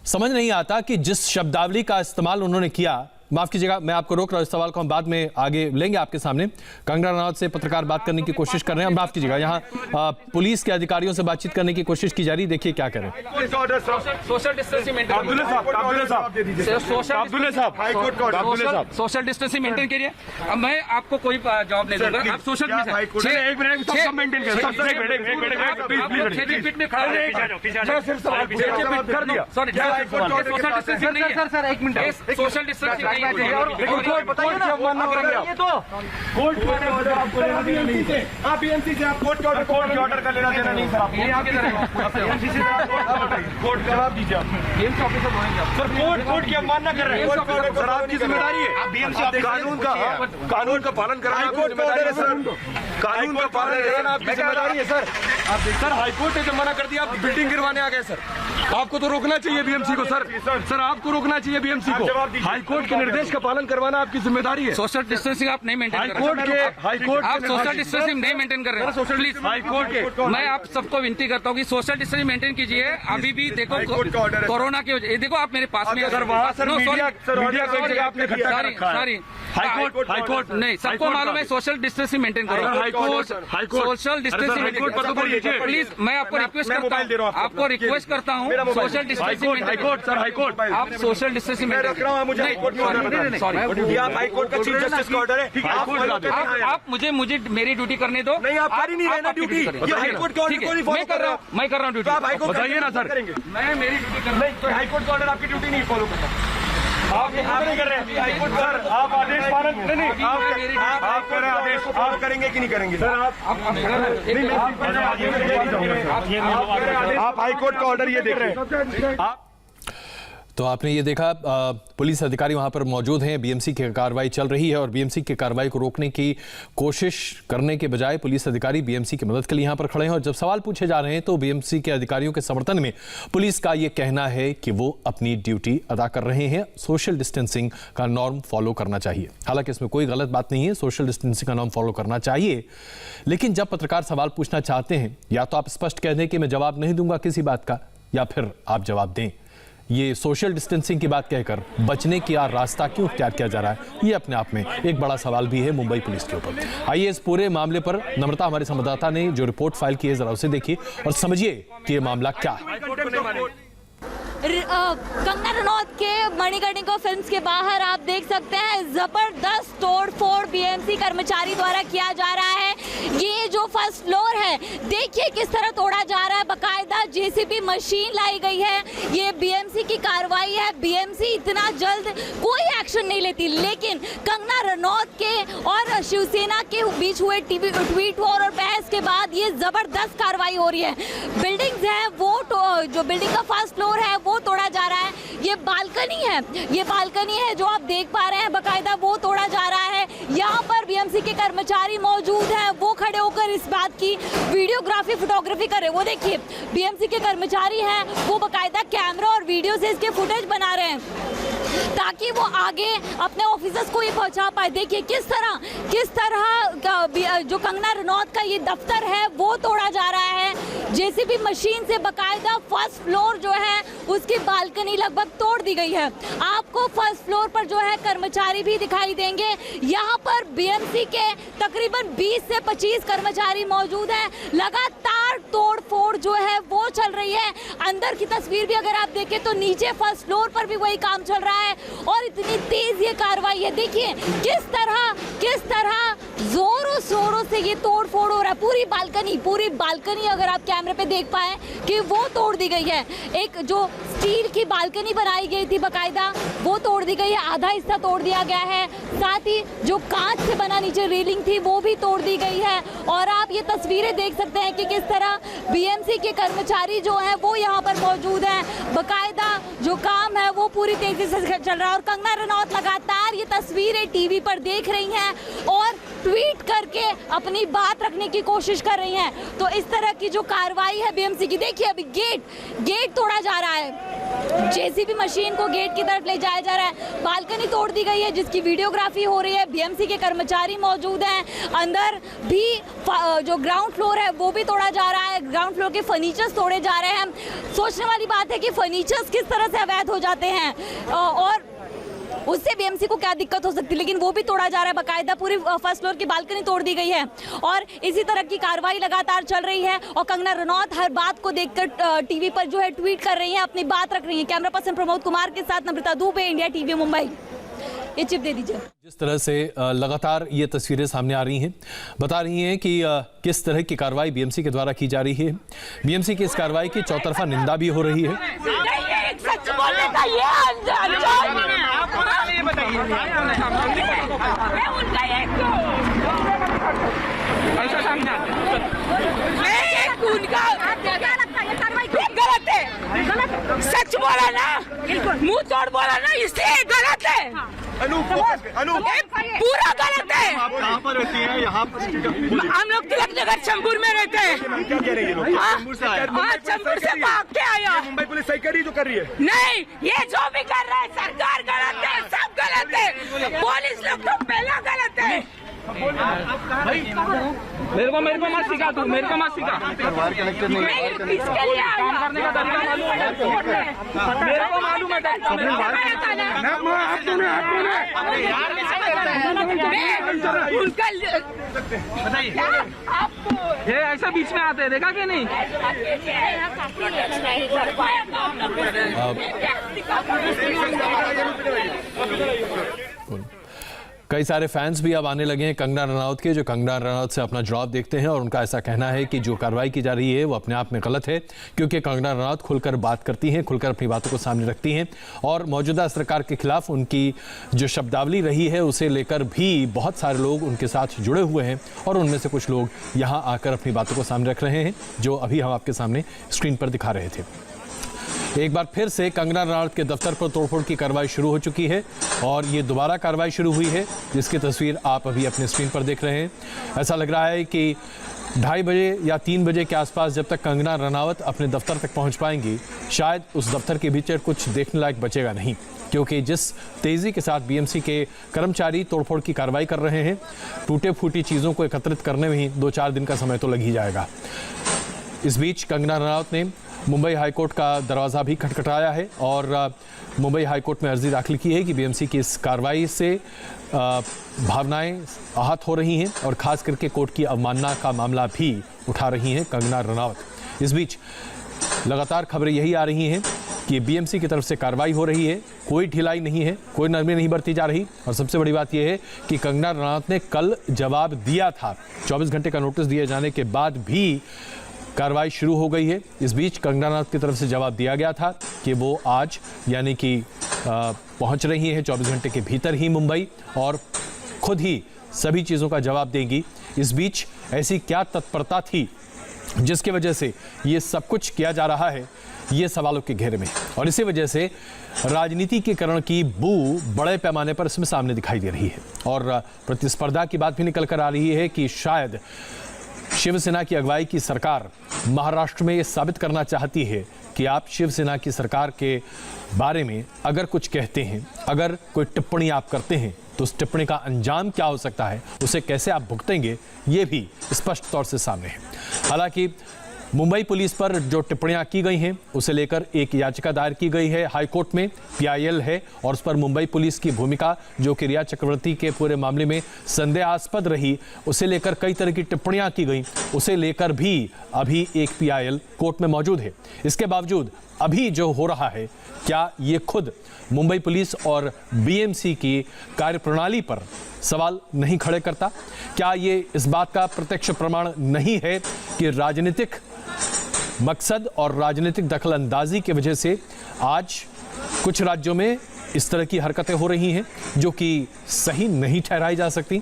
समझ नहीं आता कि जिस शब्दावली का इस्तेमाल उन्होंने किया, माफ कीजिएगा मैं आपको रोक रहा हूं, इस सवाल को हम बाद में आगे लेंगे आपके सामने। कंगना रनावत से पत्रकार बात करने की कोशिश कर रहे हैं, माफ कीजिएगा यहाँ पुलिस के अधिकारियों से बातचीत करने की कोशिश की जा रही है, देखिए क्या करें। सोशल डिस्टेंसिंग मेंटेन करिए। अब मैं आपको कोई जवाब नहीं दूंगा, आप सोशल सोशल डिस्टेंसिंग नहीं आप बीएमसी से आप कोर्ट के ऑर्डर का लेना देना नहीं सर, कोर्ट जवाब दीजिए। सर कोर्ट की अवमानना कर रहे हैं, सर आपकी जिम्मेदारी है। आप बीएमसी कानून का पालन कराना आपकी जिम्मेदारी है सर, कानून का पालन कराना आपकी जिम्मेदारी है सर। सर हाईकोर्ट ने जब मना कर दिया आप बिल्डिंग गिरवाने आ गए सर, आपको तो रोकना चाहिए बीएमसी को सर, सर आपको रोकना चाहिए बीएमसी को। हाईकोर्ट के निर्देश का पालन करवाना आपकी जिम्मेदारी है। सोशल डिस्टेंसिंग आप नहीं मेंटेन कर रहे हैं, हाईकोर्ट आप सोशल डिस्टेंसिंग नहीं मेंटेन कर रहे हैं। प्लीज हाईकोर्ट के मैं आप सबको विनती करता हूँ कि सोशल डिस्टेंसिंग मेंटेन कीजिए। अभी भी देखो कोरोना की वजह, देखो आप मेरे पास में सर वहाँ सर मीडिया को एक जगह आपने इकट्ठा कर रखा है। सॉरी हाईकोर्ट नहीं, सबको मालूम है सोशल डिस्टेंसिंग मेंटेन करो। सोशल डिस्टेंसिंग प्लीज मैं आपको रिक्वेस्ट करता हूँ, आपको रिक्वेस्ट करता हूँ social distancing high court sir high court आप सोशल डिस्टेंसिंग मैं रख रहा हूँ, मुझे हाईकोर्ट का ऑर्डर सॉरी हाईकोर्ट का चीफ जस्टिस का ऑर्डर है। आप मुझे मेरी ड्यूटी करने दो। नहीं आप कर ही नहीं रहे ना ड्यूटी, ये हाईकोर्ट का ऑर्डर को नहीं फॉलो कर रहा हूँ, मैं कर रहा हूँ ड्यूटी। आप हाईकोर्ट बताइए ना सर, मैं मेरी ड्यूटी कर नहीं तो हाईकोर्ट का ऑर्डर आपकी ड्यूटी नहीं फॉलो करता। आप नहीं कर रहे हैं हाईकोर्ट सर, आप आदेश पालन नहीं आप कर रहे हैं आदेश, आप करेंगे कि नहीं करेंगे सर? आप हाईकोर्ट का ऑर्डर ये देख रहे हैं। तो आपने ये देखा, पुलिस अधिकारी वहां पर मौजूद हैं, बीएमसी की कार्रवाई चल रही है और बीएमसी की कार्रवाई को रोकने की कोशिश करने के बजाय पुलिस अधिकारी बीएमसी की मदद के लिए यहां पर खड़े हैं। और जब सवाल पूछे जा रहे हैं तो बीएमसी के अधिकारियों के समर्थन में पुलिस का ये कहना है कि वो अपनी ड्यूटी अदा कर रहे हैं, सोशल डिस्टेंसिंग का नॉर्म फॉलो करना चाहिए। हालांकि इसमें कोई गलत बात नहीं है, सोशल डिस्टेंसिंग का नॉर्म फॉलो करना चाहिए, लेकिन जब पत्रकार सवाल पूछना चाहते हैं या तो आप स्पष्ट कह दें कि मैं जवाब नहीं दूंगा किसी बात का, या फिर आप जवाब दें। ये सोशल डिस्टेंसिंग की बात कहकर बचने का रास्ता क्यों इख्तियार किया जा रहा है, ये अपने आप में एक बड़ा सवाल भी है मुंबई पुलिस के ऊपर। आइए इस पूरे मामले पर नम्रता हमारे संवाददाता ने जो रिपोर्ट फाइल की है जरा उसे देखिए और समझिए कि ये मामला क्या है। कंगना रनौत के मणिकर्णिका फिल्म्स के बाहर आप देख सकते हैं जबरदस्त तोड़फोड़ बीएमसी कर्मचारी द्वारा किया जा रहा है। ये जो फर्स्ट फ्लोर है देखिए किस तरह तोड़ा जा रहा है, बकायदा जेसीबी मशीन लाई गई है। ये बीएमसी की कार्रवाई है, बीएमसी इतना जल्द कोई एक्शन नहीं लेती, लेकिन कंगना रनौत के और शिवसेना के बीच हुए ट्वीट वॉर और बहस के बाद ये जबरदस्त कार्रवाई हो रही है। बिल्डिंग्स है वो जो बिल्डिंग का फर्स्ट फ्लोर है वो तोड़ा जा रहा है। ये बालकनी है जो आप देख पा रहे हैं, बकायदा वो तोड़ा जा रहा है। यहाँ पर बीएमसी के कर्मचारी मौजूद हैं, वो खड़े होकर इस बात की वीडियोग्राफी फोटोग्राफी कर रहे हैं। वो देखिए बीएमसी के कर्मचारी हैं, वो बकायदा कैमरा और वीडियो से इसके फुटेज बना रहे हैं ताकि वो आगे अपने ऑफिसर्स को ये पहुंचा पाए। देखिए किस तरह जो कंगना रनौत का ये दफ्तर है वो तोड़ा जा रहा है। जेसीबी मशीन से बकायदा फर्स्ट फ्लोर जो है उसकी बालकनी लगभग तोड़ दी गई है। आपको फर्स्ट फ्लोर पर जो है कर्मचारी भी दिखाई देंगे। यहाँ पर बीएमसी के तकरीबन 20 से 25 कर्मचारी मौजूद हैं। लगातार तोड़ फोड़ जो है वो चल रही है। अंदर की तस्वीर भी अगर आप देखें तो नीचे फर्स्ट फ्लोर पर भी वही काम चल रहा है और इतनी तेज ये कार्रवाई है। देखिए किस तरह जोरों शोरों से ये तोड़ फोड़ हो रहा है। पूरी बालकनी अगर आप कैमरे पे देख पाए कि वो तोड़ दी गई है। एक जो स्टील की बालकनी बनाई गई थी बकायदा वो तोड़ दी गई है, आधा हिस्सा तोड़ दिया गया है। साथ ही जो कांच से बना नीचे रेलिंग थी वो भी तोड़ दी गई है। और आप ये तस्वीरें देख सकते हैं कि किस तरह बीएमसी के कर्मचारी जो हैं वो यहाँ पर मौजूद हैं। बकायदा जो काम है वो पूरी तेजी से चल रहा है और कंगना रनौत लगातार ये तस्वीरें टीवी पर देख रही हैं और ट्वीट करके अपनी बात रखने की कोशिश कर रही हैं। तो इस तरह की जो कार्रवाई है बीएमसी की, देखिए अभी गेट तोड़ा जा रहा है, जेसीबी मशीन को गेट की तरफ ले जाया जा रहा है। बालकनी तोड़ दी गई है जिसकी वीडियोग्राफी हो रही है। बीएमसी के कर्मचारी मौजूद हैं। अंदर भी जो ग्राउंड फ्लोर है वो भी तोड़ा जा रहा है। ग्राउंड फ्लोर के फर्नीचर्स तोड़े जा रहे हैं। सोचने वाली बात है कि फर्नीचर्स किस तरह से अवैध हो जाते हैं और उससे बीएमसी को क्या दिक्कत हो सकती है, लेकिन वो भी तोड़ा जा रहा है। बकायदा पूरी फर्स्ट फ्लोर की बालकनी तोड़ दी गई है और इसी तरह की कार्रवाई लगातार चल रही है। और कंगना रनौत हर बात को देखकर टीवी पर जो है ट्वीट कर रही हैं, अपनी बात रख रही हैं। कैमरा पर्सन प्रमोद कुमार के साथ नम्रता दुबे, इंडिया टीवी मुंबई। ये चिप दे दीजिए। जिस तरह से लगातार ये तस्वीरें सामने आ रही हैं, बता रही हैं कि किस तरह की कार्रवाई बीएमसी के द्वारा की जा रही है। बीएमसी की इस कार्रवाई की चौतरफा निंदा भी हो रही है। सच बोलने का ये गलत है, सच बोला ना, मुंह तोड़ बोला ना, इसलिए गलत है। पूरा गलत है। कहाँ पर रहती हैं? यहाँ हम लोग तिलक नगर चंबूर में रहते हैं। क्या कह रही है? चंबूर से भाग के आया। मुंबई पुलिस सही कर रही जो कर रही है? नहीं, ये जो भी कर रहा है सरकार गलत है, सब गलत है। पुलिस लोग तो पहला गलत है। मेरे को मत सिखा तू, मेरे को मत सिखा। किसके लिए काम करने का तरीका मालूम है? मेरे को मालूम है। ये ऐसा बीच में आते हैं, देखा कि नहीं? कई सारे फैंस भी अब आने लगे हैं कंगना रनौत के, जो कंगना रनौत से अपना जवाब देखते हैं और उनका ऐसा कहना है कि जो कार्रवाई की जा रही है वो अपने आप में गलत है, क्योंकि कंगना रनौत खुलकर बात करती हैं, खुलकर अपनी बातों को सामने रखती हैं और मौजूदा सरकार के खिलाफ उनकी जो शब्दावली रही है उसे लेकर भी बहुत सारे लोग उनके साथ जुड़े हुए हैं और उनमें से कुछ लोग यहाँ आकर अपनी बातों को सामने रख रहे हैं, जो अभी हम आपके सामने स्क्रीन पर दिखा रहे थे। एक बार फिर से कंगना रनावत के दफ्तर पर तोड़फोड़ की कार्रवाई शुरू हो चुकी है और ये दोबारा कार्रवाई शुरू हुई है, जिसकी तस्वीर आप अभी अपने स्क्रीन पर देख रहे हैं। ऐसा लग रहा है कि 2:30 बजे या 3 बजे के आसपास जब तक कंगना रनावत अपने दफ्तर तक पहुंच पाएंगी, शायद उस दफ्तर के भीतर कुछ देखने लायक बचेगा नहीं, क्योंकि जिस तेज़ी के साथ बीएमसी के कर्मचारी तोड़फोड़ की कार्रवाई कर रहे हैं, टूटे फूटी चीज़ों को एकत्रित करने में ही 2-4 दिन का समय तो लग ही जाएगा। इस बीच कंगना रनावत ने मुंबई हाईकोर्ट का दरवाज़ा भी खटखटाया है और मुंबई हाईकोर्ट में अर्जी दाखिल की है कि बीएमसी की इस कार्रवाई से भावनाएं आहत हो रही हैं और ख़ास करके कोर्ट की अवमानना का मामला भी उठा रही हैं कंगना रनावत। इस बीच लगातार खबरें यही आ रही हैं कि बीएमसी की तरफ से कार्रवाई हो रही है, कोई ढिलाई नहीं है, कोई नरमी नहीं बरती जा रही। और सबसे बड़ी बात यह है कि कंगना रनावत ने कल जवाब दिया था, 24 घंटे का नोटिस दिए जाने के बाद भी कार्रवाई शुरू हो गई है। इस बीच कंगना रनावत की तरफ से जवाब दिया गया था कि वो आज यानी कि पहुंच रही है 24 घंटे के भीतर ही मुंबई और खुद ही सभी चीज़ों का जवाब देंगी। इस बीच ऐसी क्या तत्परता थी जिसकी वजह से ये सब कुछ किया जा रहा है, ये सवालों के घेरे में, और इसी वजह से राजनीतिकरण की बू बड़े पैमाने पर इसमें सामने दिखाई दे रही है और प्रतिस्पर्धा की बात भी निकल कर आ रही है कि शायद शिवसेना की अगुवाई की सरकार महाराष्ट्र में ये साबित करना चाहती है कि आप शिवसेना की सरकार के बारे में अगर कुछ कहते हैं, अगर कोई टिप्पणी आप करते हैं, तो उस टिप्पणी का अंजाम क्या हो सकता है, उसे कैसे आप भुगतेंगे, ये भी स्पष्ट तौर से सामने है। हालांकि मुंबई पुलिस पर जो टिप्पणियां की गई हैं, उसे लेकर एक याचिका दायर की गई है हाईकोर्ट में, PIL है, और उस पर मुंबई पुलिस की भूमिका जो कि रिया चक्रवर्ती के पूरे मामले में संदेहास्पद रही, उसे लेकर कई तरह की टिप्पणियां की गई, उसे लेकर भी अभी एक PIL कोर्ट में मौजूद है। इसके बावजूद अभी जो हो रहा है, क्या ये खुद मुंबई पुलिस और BMC की कार्यप्रणाली पर सवाल नहीं खड़े करता? क्या ये इस बात का प्रत्यक्ष प्रमाण नहीं है कि राजनीतिक मकसद और राजनीतिक दखलंदाजी की वजह से आज कुछ राज्यों में इस तरह की हरकतें हो रही हैं जो कि सही नहीं ठहराई जा सकती?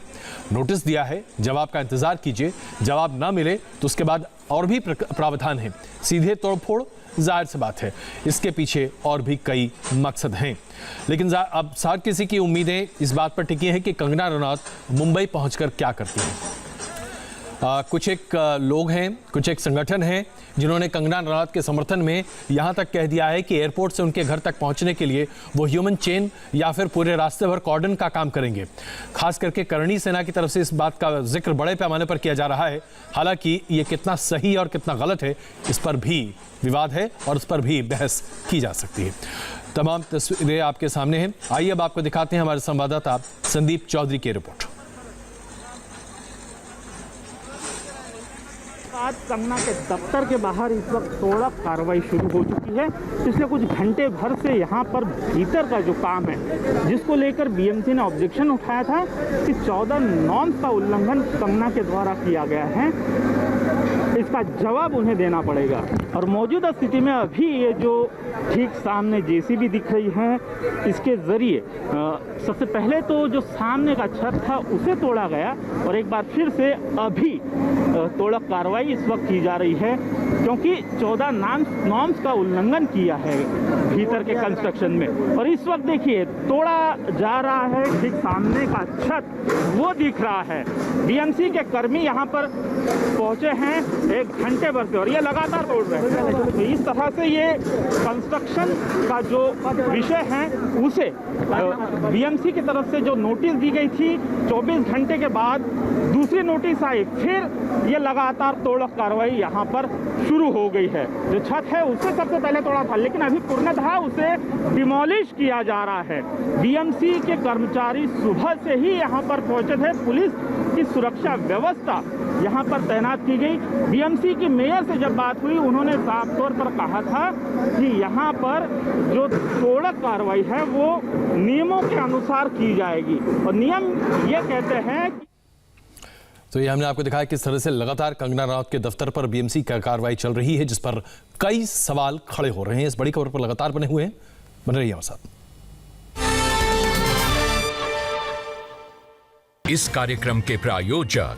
नोटिस दिया है, जवाब का इंतजार कीजिए, जवाब ना मिले तो उसके बाद और भी प्रावधान है, सीधे तोड़फोड़, जाहिर सी बात है इसके पीछे और भी कई मकसद हैं। लेकिन अब हर किसी की उम्मीदें इस बात पर टिकी हैं कि कंगना रनावत मुंबई पहुंचकर क्या करती हैं। कुछ एक लोग हैं, कुछ एक संगठन हैं जिन्होंने कंगना रनावत के समर्थन में यहाँ तक कह दिया है कि एयरपोर्ट से उनके घर तक पहुँचने के लिए वो ह्यूमन चेन या फिर पूरे रास्ते भर कॉर्डन का काम करेंगे। खास करके करणी सेना की तरफ से इस बात का जिक्र बड़े पैमाने पर किया जा रहा है। हालांकि ये कितना सही और कितना गलत है, इस पर भी विवाद है और उस पर भी बहस की जा सकती है। तमाम तस्वीरें आपके सामने हैं, आइए अब आपको दिखाते हैं हमारे संवाददाता संदीप चौधरी की रिपोर्ट। आज कंगना के दफ्तर के बाहर इस वक्त तोड़ा कार्रवाई शुरू हो चुकी है। पिछले कुछ घंटे भर से यहाँ पर भीतर का जो काम है, जिसको लेकर BMC ने ऑब्जेक्शन उठाया था कि 14 नॉर्म्स का उल्लंघन कंगना के द्वारा किया गया है, इसका जवाब उन्हें देना पड़ेगा। और मौजूदा स्थिति में अभी ये जो ठीक सामने JCB दिख रही है, इसके ज़रिए सबसे पहले तो जो सामने का छत था उसे तोड़ा गया और एक बार फिर से अभी तोड़ा कार्रवाई इस वक्त की जा रही है, क्योंकि 14 नॉर्म्स का उल्लंघन किया है भीतर के कंस्ट्रक्शन में। और इस वक्त देखिए तोड़ा जा रहा है, ठीक सामने का छत वो दिख रहा है। BMC के कर्मी यहाँ पर पहुँचे हैं 1 घंटे भर से और ये लगातार तोड़ रहे हैं। तो इस तरह से ये कंस्ट्रक्शन का जो विषय है उसे BMC की तरफ से जो नोटिस दी गई थी, 24 घंटे के बाद दूसरी नोटिस आई, फिर ये लगातार तोड़ कार्रवाई यहाँ पर शुरू हो गई है। जो छत है उससे सबसे पहले तोड़ा था, लेकिन अभी पूर्णतः उसे डिमोलिश किया जा रहा है। BMC के कर्मचारी सुबह से ही यहाँ पर पहुंचे थे, पुलिस की सुरक्षा व्यवस्था यहाँ पर तैनात की गई। BMC की मेयर से जब बात हुई, उन्होंने साफ तौर पर कहा था कि यहाँ पर जो तोड़ कार्रवाई है वो नियमों के अनुसार की जाएगी और नियम ये कहते हैं। तो ये हमने आपको दिखाया किस तरह से लगातार कंगना रनावत के दफ्तर पर BMC का कार्रवाई चल रही है, जिस पर कई सवाल खड़े हो रहे हैं। इस बड़ी खबर पर लगातार बने हुए हैं, बने रहिए हमारे साथ। इस कार्यक्रम के प्रायोजक